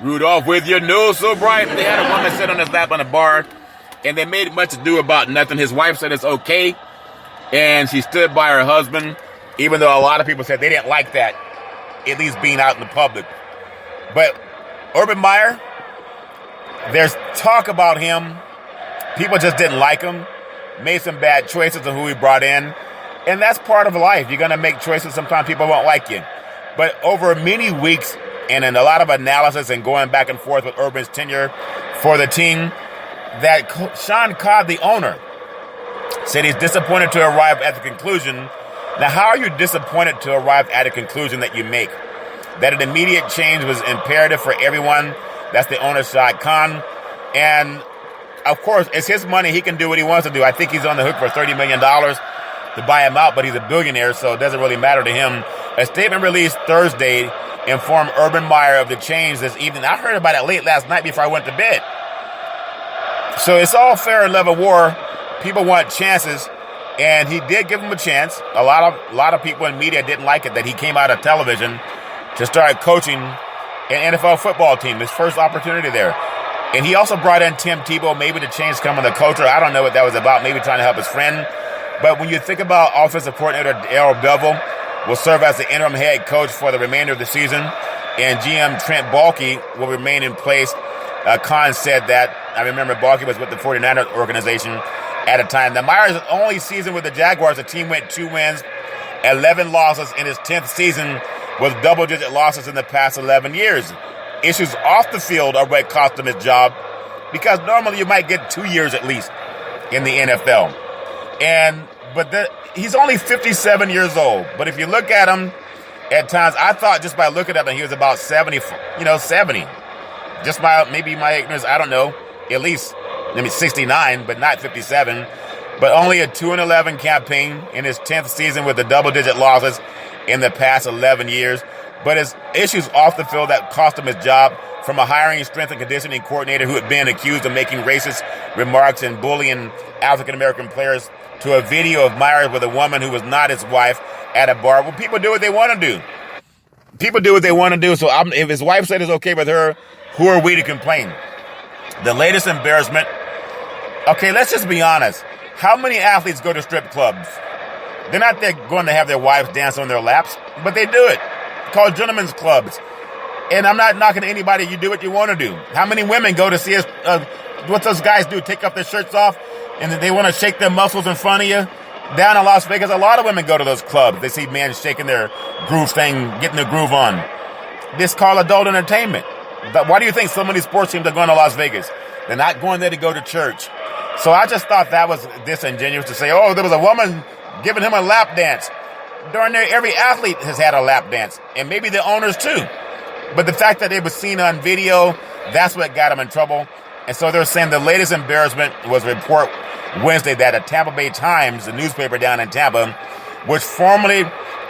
Rudolph with your nose so bright. They had a woman sit on his lap on a bar, and they made much ado about nothing. His wife said it's okay, and she stood by her husband, even though a lot of people said they didn't like that, at least being out in the public. But Urban Meyer, there's talk about him. People just didn't like him. made some bad choices on who he brought in. And that's part of life. You're going to make choices. Sometimes people won't like you. But over many weeks and in a lot of analysis and going back and forth with Urban's tenure for the team, that Ncaa, the owner, said he's disappointed to arrive at the conclusion. Now, how are you disappointed to arrive at a conclusion that you make? That an immediate change was imperative for everyone. That's the owner, Shad Khan. And, of course, it's his money. He can do what he wants to do. I think he's on the hook for $30 million to buy him out, but he's a billionaire, so it doesn't really matter to him. A statement released Thursday informed Urban Meyer of the change this evening. I heard about it late last night before I went to bed. So it's all fair and level war. People want chances, and he did give him a chance. A lot of people in media didn't like it that he came out of television to start coaching an NFL football team, his first opportunity there. And he also brought in Tim Tebow, maybe to change coming the culture. I don't know what that was about, maybe trying to help his friend. But when you think about offensive coordinator Darrell Bevell will serve as the interim head coach for the remainder of the season, and GM Trent Baalke will remain in place. Khan said that. I remember Baalke was with the 49ers organization at a time. Now, Meyer's only season with the Jaguars, the team went 2 wins, 11 losses in his 10th season with double-digit losses in the past 11 years. Issues off the field are what cost him his job, because normally you might get 2 years at least in the NFL. But he's only 57 years old. But if you look at him at times, I thought just by looking at him, he was about 70. Just by maybe my ignorance, I don't know, at least 69, but not 57. But only a 2-11 campaign in his 10th season with the double-digit losses in the past 11 years. But his issues off the field that cost him his job, from a hiring strength and conditioning coordinator who had been accused of making racist remarks and bullying African-American players, to a video of Meyer with a woman who was not his wife at a bar. Well, people do what they want to do. People do what they want to do. So if his wife said it's okay with her, who are we to complain? The latest embarrassment. Okay, let's just be honest. How many athletes go to strip clubs? They're not there going to have their wives dance on their laps, but they do it. Called gentlemen's clubs. And I'm not knocking anybody. You do what you want to do. How many women go to see us? What those guys do? Take off their shirts off, and they want to shake their muscles in front of you. Down in Las Vegas, a lot of women go to those clubs. They see men shaking their groove thing, getting their groove on. This is called adult entertainment. But why do you think so many sports teams are going to Las Vegas? They're not going there to go to church. So I just thought that was disingenuous to say, oh, there was a woman giving him a lap dance. Darn near every athlete has had a lap dance, and maybe the owners too. But the fact that it was seen on video, that's what got him in trouble. And so they're saying the latest embarrassment was a report Wednesday that a Tampa Bay Times, the newspaper down in Tampa, which formerly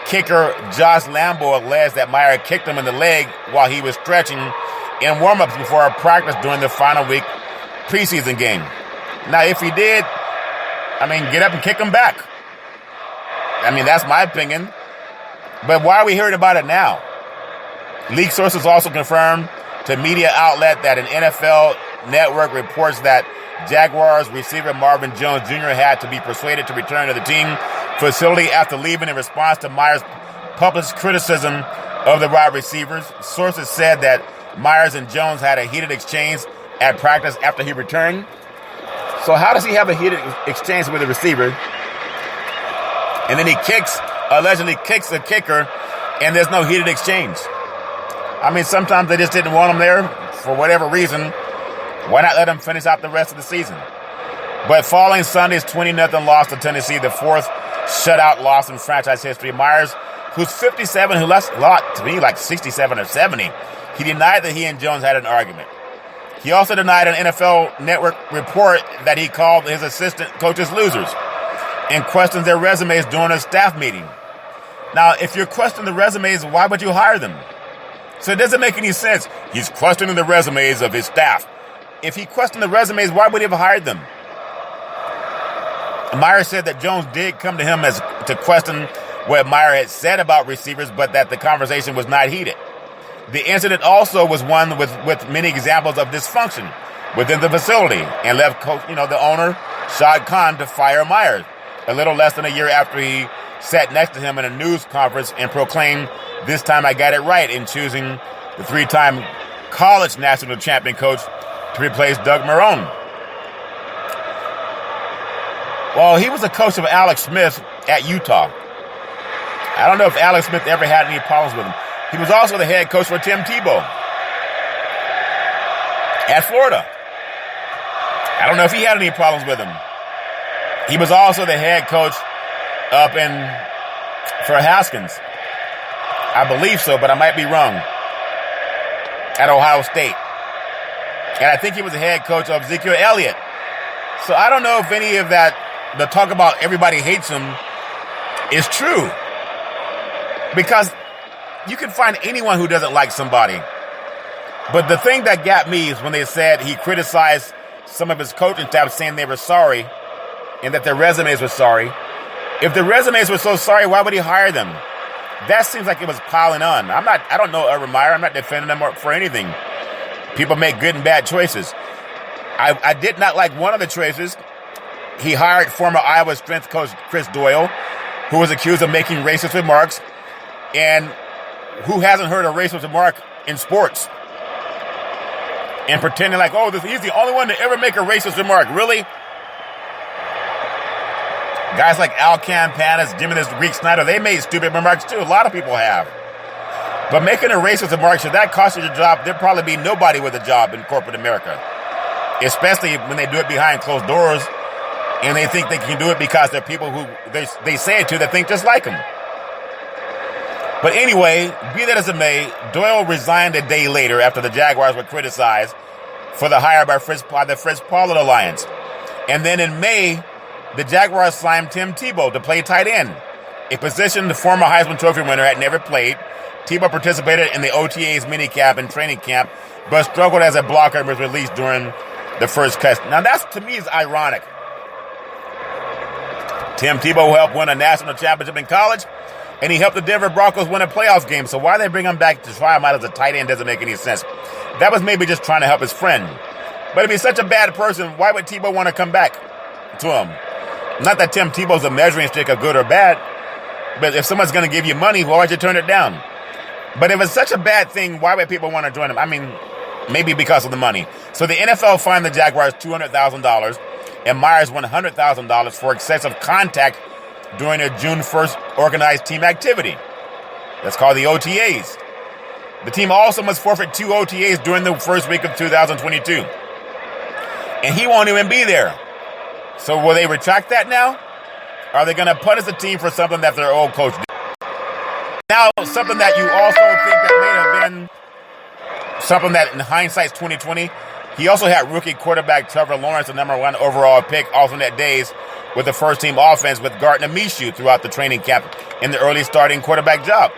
kicker Josh Lambo alleged that Meyer kicked him in the leg while he was stretching in warm-ups before a practice during the final week preseason game. Now, if he did, get up and kick him back. That's my opinion. But why are we hearing about it now? Leak sources also confirmed to media outlet that an NFL network reports that Jaguars receiver Marvin Jones Jr. had to be persuaded to return to the team facility after leaving in response to Meyer's public criticism of the wide receivers. Sources said that Myers and Jones had a heated exchange at practice after he returned. So how does he have a heated exchange with the receiver? And then he allegedly kicks the kicker, and there's no heated exchange. Sometimes they just didn't want him there for whatever reason. Why not let him finish out the rest of the season? But following Sunday's 20-0 loss to Tennessee, the fourth shutout loss in franchise history, Myers, who's 57, who left a lot to me like 67 or 70, he denied that he and Jones had an argument. He also denied an NFL Network report that he called his assistant coaches losers and questioned their resumes during a staff meeting. Now, if you're questioning the resumes, why would you hire them? So it doesn't make any sense. He's questioning the resumes of his staff. If he questioned the resumes, why would he have hired them? Meyer said that Jones did come to him to question what Meyer had said about receivers, but that the conversation was not heated. The incident also was one with many examples of dysfunction within the facility and left the owner, Shad Khan, to fire Meyer a little less than a year after he sat next to him in a news conference and proclaimed, "This time I got it right," in choosing the 3-time college national champion coach to replace Doug Marrone. Well, he was a coach of Alex Smith at Utah. I don't know if Alex Smith ever had any problems with him. He was also the head coach for Tim Tebow at Florida. I don't know if he had any problems with him. He was also the head coach up for Haskins. I believe so, but I might be wrong. At Ohio State. And I think he was the head coach of Ezekiel Elliott. So I don't know if any of that, the talk about everybody hates him, is true. Because you can find anyone who doesn't like somebody. But the thing that got me is when they said he criticized some of his coaching staff saying they were sorry and that their resumes were sorry. If the resumes were so sorry, why would he hire them? That seems like it was piling on. I don't know Urban Meyer. I'm not defending him for anything. People make good and bad choices. I did not like one of the choices. He hired former Iowa strength coach Chris Doyle, who was accused of making racist remarks. And who hasn't heard a racist remark in sports? And pretending like, oh, he's the only one to ever make a racist remark. Really? Guys like Al Campanis, Jimmy Greek Snyder, they made stupid remarks too. A lot of people have. But making a racist remark, should that cost you your job, there'd probably be nobody with a job in corporate America. Especially when they do it behind closed doors and they think they can do it because they're people who they say it to that think just like them. But anyway, be that as it may, Doyle resigned a day later after the Jaguars were criticized for the hire by the Fritz Pollard Alliance. And then in May, the Jaguars signed Tim Tebow to play tight end, a position the former Heisman Trophy winner had never played. Tebow participated in the OTA's minicamp and training camp, but struggled as a blocker and was released during the first cut. Now that, to me, is ironic. Tim Tebow helped win a national championship in college, and he helped the Denver Broncos win a playoff game. So why they bring him back to try him out as a tight end doesn't make any sense. That was maybe just trying to help his friend. But if he's such a bad person, why would Tebow want to come back to him? Not that Tim Tebow's a measuring stick of good or bad, but if someone's going to give you money, why would you turn it down? But if it's such a bad thing, why would people want to join him? I mean, maybe because of the money. So the NFL fined the Jaguars $200,000 and Myers $100,000 for excessive contact during a June 1st organized team activity. That's called the OTAs. The team also must forfeit 2 OTAs during the first week of 2022. And he won't even be there. So will they retract that now? Are they going to punish the team for something that their old coach did? Now, something that you also think that may have been something that in hindsight's 2020, he also had rookie quarterback Trevor Lawrence, the number 1 overall pick, alternate days with the first team offense with Gardner Minshew throughout the training camp in the early starting quarterback job.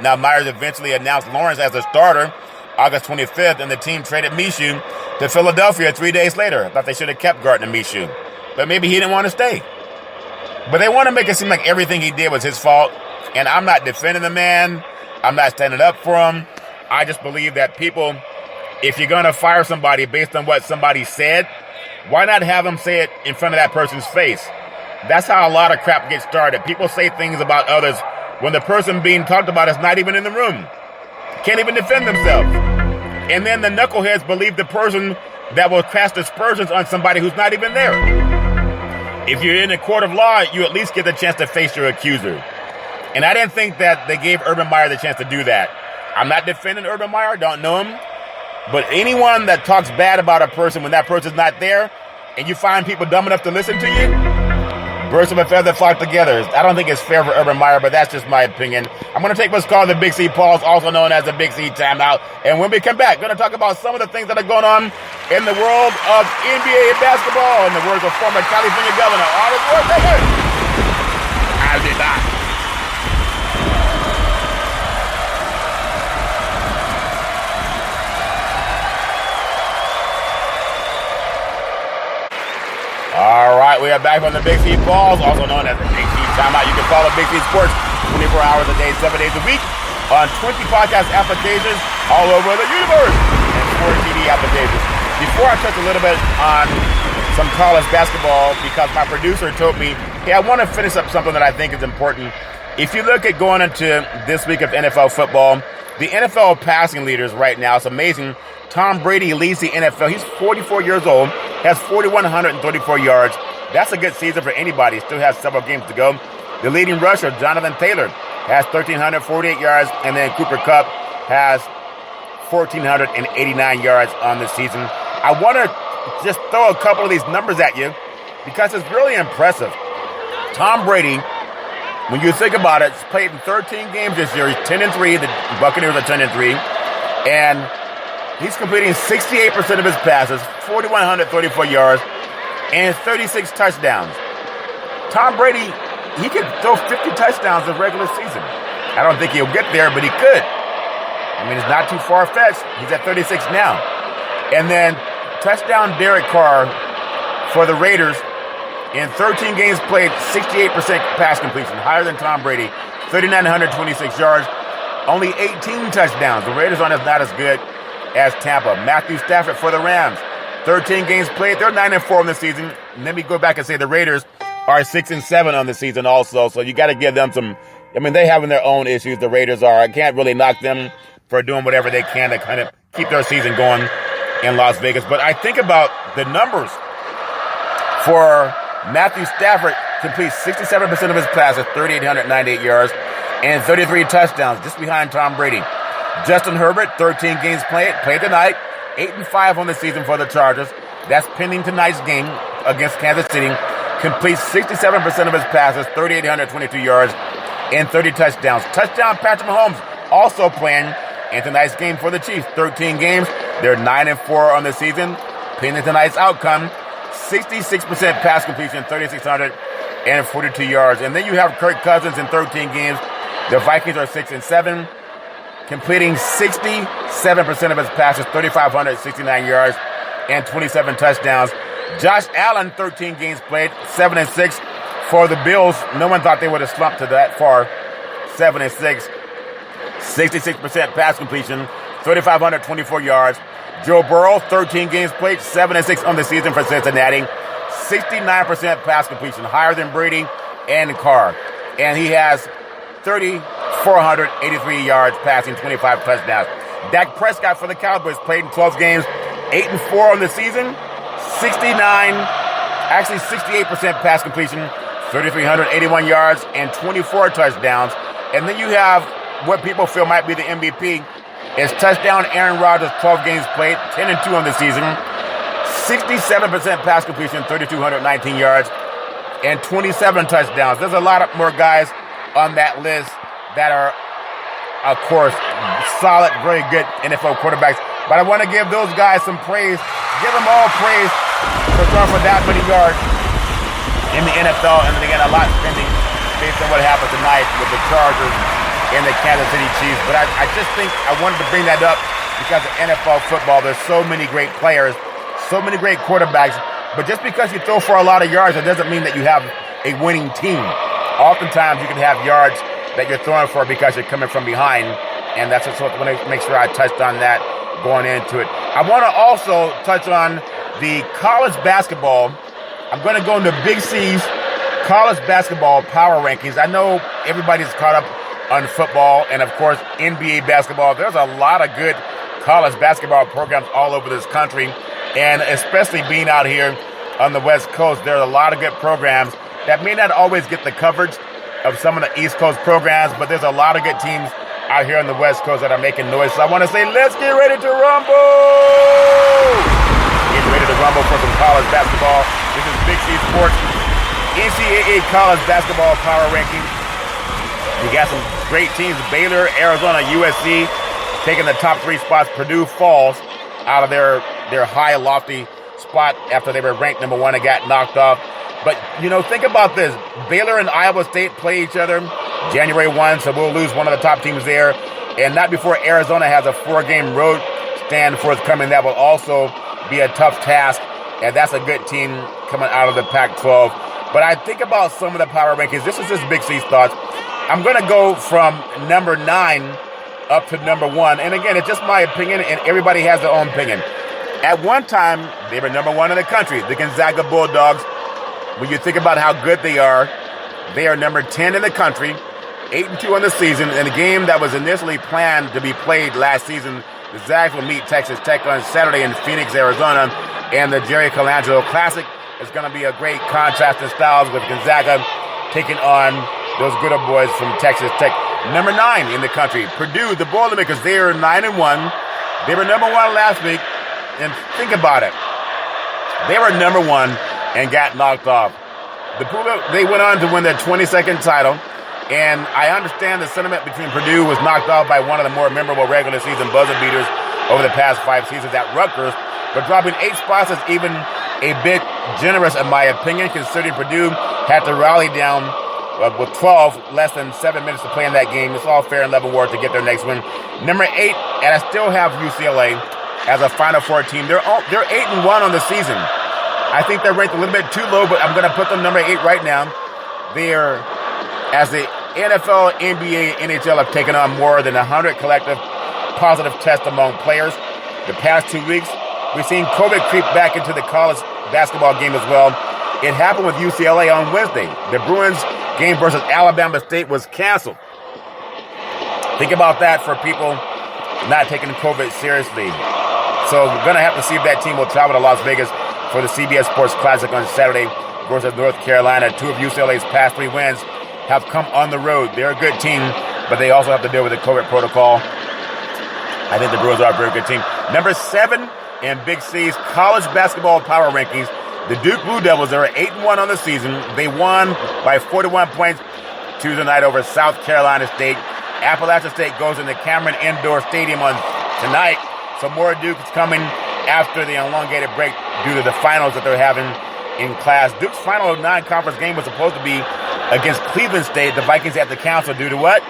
Now, Myers eventually announced Lawrence as a starter August 25th, and the team traded Minshew to Philadelphia 3 days later. I thought they should have kept Gardner Minshew, but maybe he didn't want to stay. But they want to make it seem like everything he did was his fault. And I'm not defending the man. I'm not standing up for him. I just believe that people, if you're going to fire somebody based on what somebody said, why not have them say it in front of that person's face? That's how a lot of crap gets started. People say things about others when the person being talked about is not even in the room. Can't even defend themselves. And then the knuckleheads believe the person that will cast aspersions on somebody who's not even there. If you're in a court of law, you at least get the chance to face your accuser. And I didn't think that they gave Urban Meyer the chance to do that. I'm not defending Urban Meyer, don't know him. But anyone that talks bad about a person when that person's not there, and you find people dumb enough to listen to you, birds of a feather flock together. I don't think it's fair for Urban Meyer, but that's just my opinion. I'm going to take what's called the Big C Pause, also known as the Big C Timeout. And when we come back, going to talk about some of the things that are going on in the world of NBA basketball, in the words of former California Governor Arnold Schwarzenegger. I did not. All right, we are back on the Big C Balls, also known as the Big C Timeout. You can follow Big C Sports 24 hours a day, 7 days a week on 20 podcast applications all over the universe and 4 TV applications. Before I touch a little bit on some college basketball, because my producer told me, hey, I want to finish up something that I think is important. If you look at going into this week of NFL football, the NFL passing leaders right now, it's amazing. Tom Brady leads the NFL. He's 44 years old, has 4,134 yards. That's a good season for anybody. Still has several games to go. The leading rusher, Jonathan Taylor, has 1,348 yards, and then Cooper Kupp has 1,489 yards on the season. I want to just throw a couple of these numbers at you because it's really impressive. Tom Brady, when you think about it, he's played in 13 games this year. He's 10-3. The Buccaneers are 10-3. And he's completing 68% of his passes, 4,134 yards, and 36 touchdowns. Tom Brady, he could throw 50 touchdowns in the regular season. I don't think he'll get there, but he could. I mean, it's not too far-fetched. He's at 36 now. And then touchdown Derek Carr for the Raiders in 13 games played, 68% pass completion, higher than Tom Brady, 3,926 yards, only 18 touchdowns. The Raiders aren't not as good as Tampa. Matthew Stafford for the Rams, 13 games played, they're 9-4 on the season. And let me go back and say the Raiders are 6-7 on the season also, so you got to give them some. I mean, they having their own issues, the Raiders are. I can't really knock them for doing whatever they can to kind of keep their season going in Las Vegas. But I think about the numbers for Matthew Stafford. Completes 67% of his passes, 3,898 yards, and 33 touchdowns, just behind Tom Brady. Justin Herbert, 13 games played tonight, 8-5 on the season for the Chargers. That's pending tonight's game against Kansas City. Completes 67% of his passes, 3,822 yards, and 30 touchdowns. Touchdown Patrick Mahomes also playing in tonight's game for the Chiefs. 13 games. They're 9-4 on the season. Pending tonight's outcome, 66% pass completion, 3,642 yards. And then you have Kirk Cousins in 13 games. The Vikings are 6-7, completing 67% of his passes, 3,569 yards, and 27 touchdowns. Josh Allen, 13 games played, 7-6 for the Bills. No one thought they would have slumped to that far. 7-6, 66% pass completion, 3,524 yards. Joe Burrow, 13 games played, 7-6 on the season for Cincinnati. 69% pass completion, higher than Brady and Carr. And he has 3,483 yards passing, 25 touchdowns. Dak Prescott for the Cowboys played in 12 games, 8-4 on the season. 68% pass completion, 3,381 yards, and 24 touchdowns. And then you have what people feel might be the MVP is touchdown Aaron Rodgers, 12 games played, 10-2 on the season, 67% pass completion, 3,219 yards, and 27 touchdowns. There's a lot of more guys on that list that are, of course, solid, very good NFL quarterbacks. But I want to give those guys some praise. Give them all praise for throwing for that many yards in the NFL, and again, a lot pending based on what happened tonight with the Chargers and the Kansas City Chiefs. But I just think I wanted to bring that up because of NFL football. There's so many great players, so many great quarterbacks. But just because you throw for a lot of yards, it doesn't mean that you have a winning team. Oftentimes, you can have yards that you're throwing for because you're coming from behind, and that's what I want to make sure I touched on that going into it. I want to also touch on the college basketball. I'm going to go into Big C's college basketball power rankings. I know everybody's caught up on football and, of course, NBA basketball. There's a lot of good college basketball programs all over this country, and especially being out here on the West Coast, there are a lot of good programs that may not always get the coverage of some of the East Coast programs, but there's a lot of good teams out here on the West Coast that are making noise. So I want to say, let's get ready to rumble! Get ready to rumble for some college basketball. This is Big C Sports NCAA college basketball power rankings. You got some great teams: Baylor, Arizona, USC, taking the top 3 spots. Purdue falls out of their high, lofty spot after they were ranked number 1 and got knocked off. But, you know, think about this. Baylor and Iowa State play each other January 1, so we'll lose one of the top teams there. And not before Arizona has a 4-game road stand forthcoming. That will also be a tough task, and that's a good team coming out of the Pac-12. But I think about some of the power rankings. This is just Big C's thoughts. I'm going to go from number 9 up to number 1. And again, it's just my opinion, and everybody has their own opinion. At one time, they were number 1 in the country, the Gonzaga Bulldogs. When you think about how good they are number 10 in the country, 8-2 on the season. In a game that was initially planned to be played last season, the Zags will meet Texas Tech on Saturday in Phoenix, Arizona, and the Jerry Colangelo Classic It's going to be a great contrast in styles with Gonzaga taking on those good old boys from Texas Tech. Number 9 in the country, Purdue, the Boilermakers. They are 9-1. They were number 1 last week. And think about it. They were number 1 and got knocked off. They went on to win their 22nd title. And I understand the sentiment between Purdue was knocked off by one of the more memorable regular season buzzer beaters over the past 5 seasons at Rutgers. But dropping 8 spots is even a bit generous in my opinion, considering Purdue had to rally down with 12, less than 7 minutes to play in that game. It's all fair and level war to get their next win. Number 8, and I still have UCLA as a Final Four team. They're 8-1 on the season. I think they're ranked a little bit too low, but I'm going to put them number 8 right now. They're, as the NFL, NBA, NHL have taken on more than 100 collective positive tests among players. The past 2 weeks, we've seen COVID creep back into the college basketball game as well. It happened with UCLA on Wednesday. The Bruins game versus Alabama State was canceled. Think about that for people not taking COVID seriously. So we're going to have to see if that team will travel to Las Vegas for the CBS Sports Classic on Saturday versus North Carolina. 2 of UCLA's past 3 wins have come on the road. They're a good team, but they also have to deal with the COVID protocol. I think the Bruins are a very good team. Number 7 in Big C's college basketball power rankings, the Duke Blue Devils are 8-1 on the season. They won by 41 points Tuesday night over South Carolina State. Appalachian State goes into Cameron Indoor Stadium on tonight. So more Duke is coming after the elongated break due to the finals that they're having in class. Duke's final non-conference game was supposed to be against Cleveland State. The Vikings had to cancel due to what?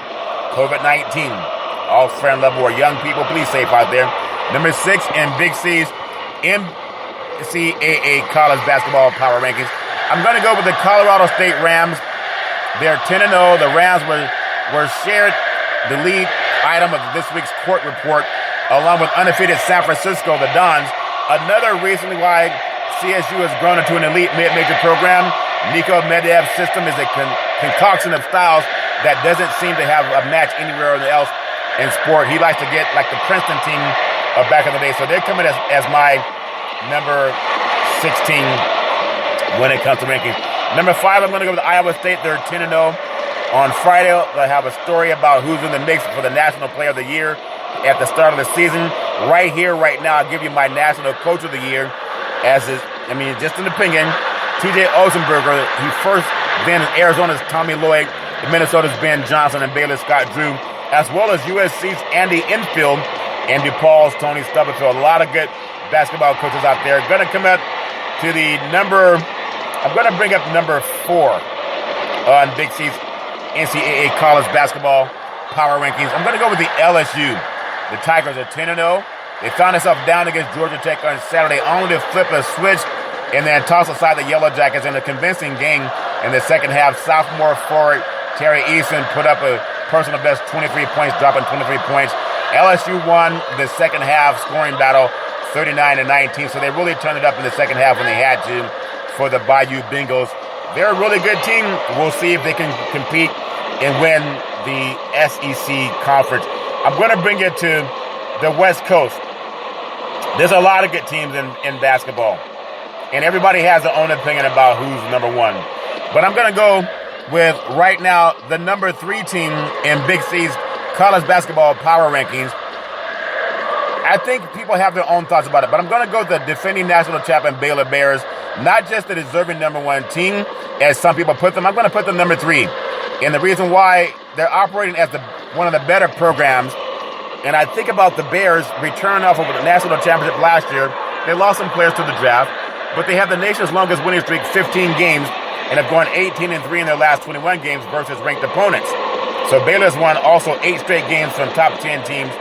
COVID-19. All fair and level war. Young people, please safe out there. Number 6 in Big C's NCAA college basketball power rankings. I'm going to go with the Colorado State Rams. They're 10-0. The Rams were shared the lead item of this week's court report, along with undefeated San Francisco, the Dons. Another reason why CSU has grown into an elite mid-major program. Niko Medvedev's system is a concoction of styles that doesn't seem to have a match anywhere else in sport. He likes to get like the Princeton team of back in the day. So they're coming as my number 16 when it comes to rankings. Number 5, I'm going to go with Iowa State. They're 10-0. On Friday, they'll have a story about who's in the mix for the National Player of the Year at the start of the season. Right here, right now, I'll give you my National Coach of the Year. Just an opinion, TJ Osenberger. He first been in Arizona's Tommy Lloyd, Minnesota's Ben Johnson, and Baylor Scott Drew, as well as USC's Andy Enfield and DePaul's Tony Stubblefield. A lot of good basketball coaches out there. Going to come up to I'm going to bring up number 4 on Big C's NCAA college basketball power rankings. I'm going to go with the LSU. The Tigers are 10-0. They found themselves down against Georgia Tech on Saturday, only to flip a switch and then toss aside the Yellow Jackets in a convincing game in the second half. Sophomore forward Terry Eason put up a personal best 23 points, dropping 23 points. LSU won the second half scoring battle 39-19, so they really turned it up in the second half when they had to for the Bayou Bengals. They're a really good team. We'll see if they can compete and win the SEC conference. I'm going to bring you to the West Coast. There's a lot of good teams in basketball, and everybody has their own opinion about who's number 1. But I'm going to go with, right now, the number 3 team in Big C's college basketball power rankings. I think people have their own thoughts about it, but I'm going to go with the defending national champion Baylor Bears, not just the deserving number 1 team, as some people put them. I'm going to put them number 3. And the reason why, they're operating as one of the better programs. And I think about the Bears returning off of the national championship last year. They lost some players to the draft, but they have the nation's longest winning streak, 15 games, and have gone 18-3 in their last 21 games versus ranked opponents. So Baylor's won also 8 straight games from top 10 teams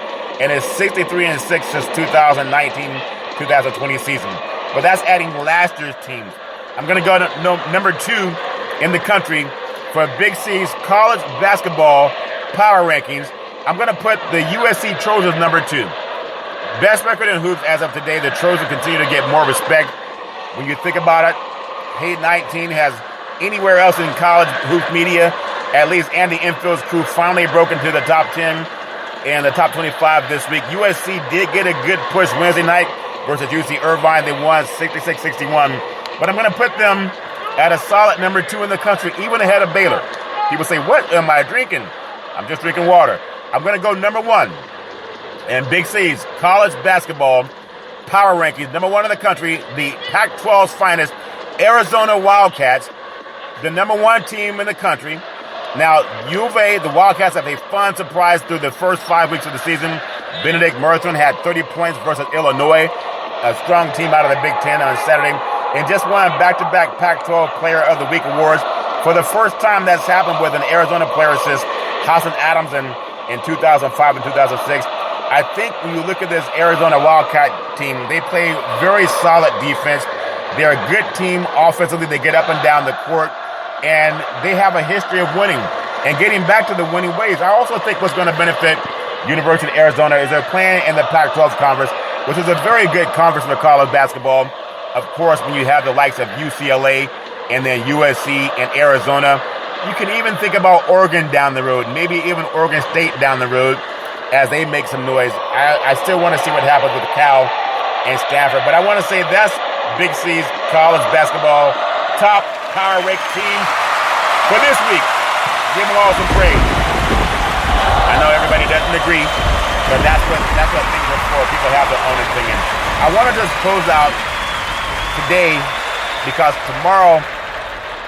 and is 63-6 since 2019-2020 season. But that's adding last year's teams. I'm going to go to number 2 in the country for Big C's college basketball power rankings. I'm going to put the USC Trojans number 2. Best record in hoops as of today. The Trojans continue to get more respect. When you think about it, Hayden 19 has anywhere else in college hoop media. At least Andy Enfield's crew finally broke into the top 10 and the top 25 this week. USC did get a good push Wednesday night versus UC Irvine. They won 66-61 but I'm going to put them at a solid number 2 in the country, even ahead of Baylor. People say, what am I drinking? I'm just drinking water. I'm going to go number 1 in Big C's college basketball power rankings. Number 1 in the country, the Pac-12's finest, Arizona Wildcats, the number 1 team in the country. Now, UVA, the Wildcats have a fun surprise through the first 5 weeks of the season. Benedict Merthen had 30 points versus Illinois, a strong team out of the Big Ten on Saturday, and just won back-to-back Pac-12 Player of the Week awards. For the first time that's happened with an Arizona player since Hassan Adams in 2005 and 2006. I think when you look at this Arizona Wildcat team, they play very solid defense. They're a good team offensively. They get up and down the court, and they have a history of winning and getting back to the winning ways. I also think what's going to benefit University of Arizona is they're playing in the Pac-12 conference, which is a very good conference for college basketball. Of course, when you have the likes of UCLA and then USC and Arizona, you can even think about Oregon down the road, maybe even Oregon State down the road as they make some noise. I still want to see what happens with Cal and Stanford, but I want to say that's Big C's college basketball top power rank team for this week. Give them all some praise. I know everybody doesn't agree, but that's what things are for. People have their own opinion. I want to just close out today because tomorrow,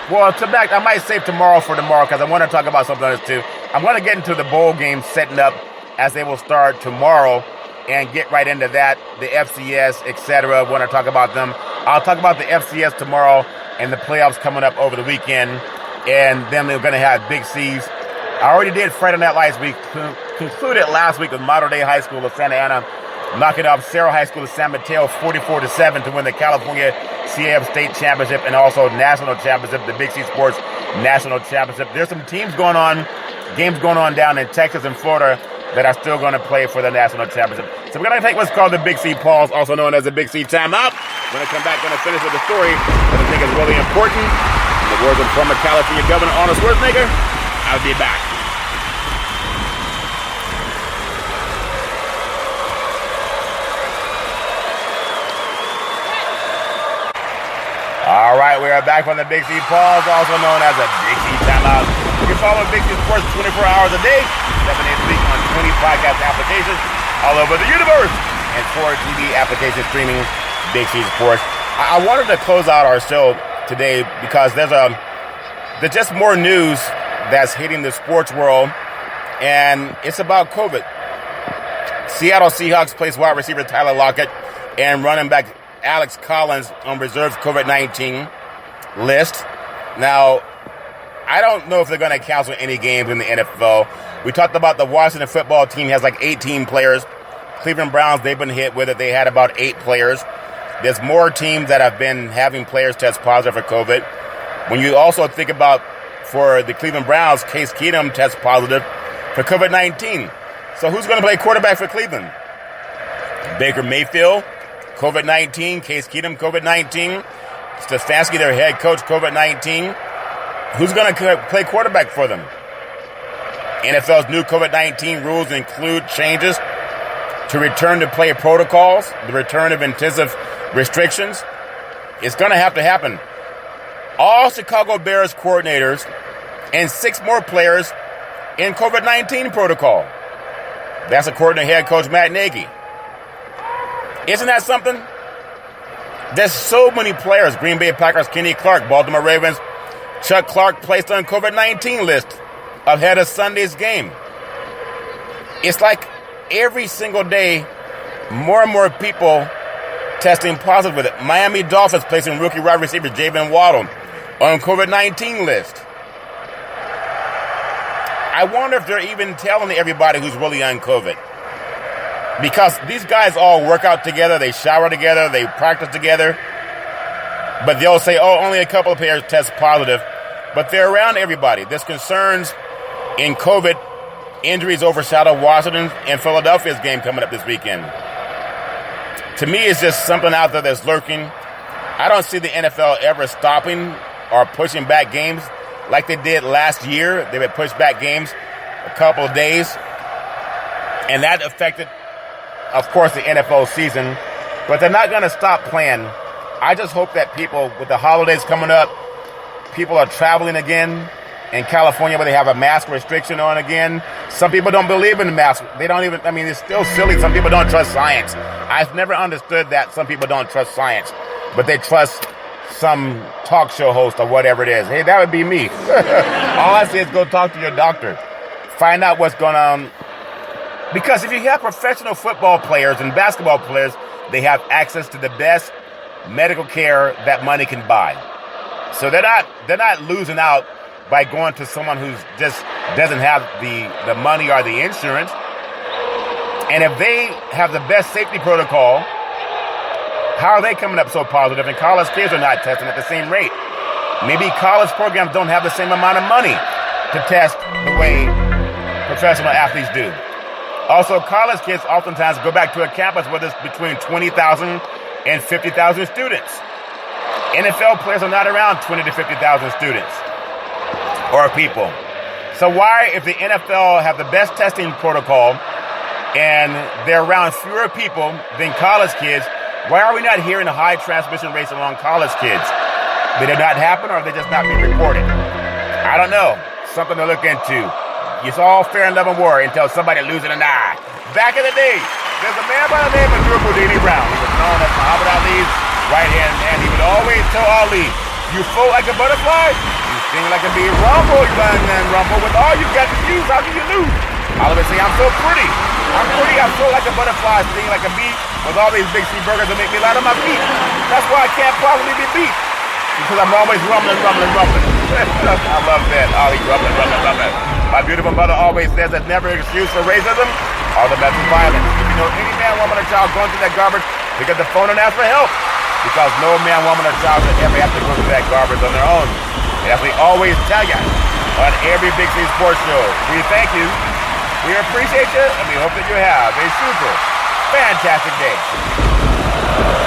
I might save tomorrow for tomorrow because I want to talk about something else too. I'm going to get into the bowl game setting up as they will start tomorrow and get right into that, the FCS, etc. When I talk about them, I'll talk about the FCS tomorrow and the playoffs coming up over the weekend, and then they're going to have Big C's. I already did Friday Night Lights. We concluded last week with Model Day High School of Santa Ana knocking off Cerro High School of San Mateo 44-7 to win the California CAF State Championship and also National Championship, the Big C Sports National Championship. There's some games going on down in Texas and Florida that are still going to play for the National Championship. So we're going to take what's called the Big C pause, also known as the Big C timeout. We're going to come back, going to finish with the story that I think is really important. In the words of former California Governor Arnold Schwarzenegger, I'll be back. All right, we are back from the Big C pause, also known as a Big C timeout. You can follow Big C Sports 24 hours a day, 7 days a week on 20 podcast applications all over the universe and 4 TV applications streaming Big C Sports. I wanted to close out our show today because there's just more news that's hitting the sports world, and it's about COVID. Seattle Seahawks placed wide receiver Tyler Lockett and running back Alex Collins on reserve COVID-19 list. Now, I don't know if they're going to cancel any games in the NFL. We talked about the Washington football team has like 18 players. Cleveland Browns, they've been hit with it. They had about 8 players. There's more teams that have been having players test positive for COVID. When you also think about for the Cleveland Browns, Case Keenum tests positive for COVID-19. So who's going to play quarterback for Cleveland? Baker Mayfield, COVID-19. Case Keenum, COVID-19. Stefanski, their head coach, COVID-19. Who's going to play quarterback for them? NFL's new COVID-19 rules include changes to return to play protocols, the return of intensive restrictions. It's going to have to happen. All Chicago Bears coordinators and 6 more players in COVID-19 protocol. That's according to head coach Matt Nagy. Isn't that something? There's so many players. Green Bay Packers, Kenny Clark, Baltimore Ravens, Chuck Clark placed on COVID-19 list ahead of Sunday's game. It's like every single day, more and more people testing positive with it. Miami Dolphins placing rookie wide receiver Jaylen Waddle on COVID-19 list. I wonder if they're even telling everybody who's really on COVID. Because these guys all work out together, they shower together, they practice together. But they'll say, oh, only a couple of players test positive. But they're around everybody. There's concerns in COVID. Injuries overshadow Washington and Philadelphia's game coming up this weekend. To me, it's just something out there that's lurking. I don't see the NFL ever stopping or pushing back games like they did last year. They would push back games a couple of days. And that affected, of course, the NFL season. But they're not going to stop playing I just hope that people, with the holidays coming up, people are traveling again. In California, where they have a mask restriction on again, some people don't believe in the mask. They don't even, it's still silly. Some people don't trust science. I've never understood that some people don't trust science, but they trust some talk show host or whatever it is. Hey, that would be me. All I say is go talk to your doctor. Find out what's going on. Because if you have professional football players and basketball players, they have access to the best medical care that money can buy. So they're not losing out by going to someone who just doesn't have the money or the insurance. And if they have the best safety protocol, how are they coming up so positive? And college kids are not testing at the same rate. Maybe college programs don't have the same amount of money to test the way professional athletes do. Also, college kids oftentimes go back to a campus where there's between 20,000 and 50,000 students. NFL players are not around 20 to 50,000 students. Or people. So why, if the NFL have the best testing protocol and they're around fewer people than college kids, why are we not hearing high transmission rates among college kids? Did it not happen, or are they just not being reported? I don't know. Something to look into. It's all fair and love and war until somebody loses an eye. Back in the day, there's a man by the name of Drew Houdini Brown. He was known as Muhammad Ali's right-hand man. He would always tell Ali, "You float like a butterfly, you sting like a bee. Rumble, young man, rumble. With all you got to use, how can you lose?" All of it say, "I'm so pretty. I'm pretty. I float like a butterfly, sting like a bee. With all these big sea burgers that make me light on my feet. That's why I can't possibly be beat. Because I'm always rumbling. I love that. Ali, rumbling. My beautiful mother always says there's never an excuse for racism or the best of violence. If you know any man, woman, or child going through that garbage, pick up the phone and ask for help. Because no man, woman, or child should ever have to go through that garbage on their own. And as we always tell you on every Big C Sports Show, we thank you, we appreciate you, and we hope that you have a super fantastic day.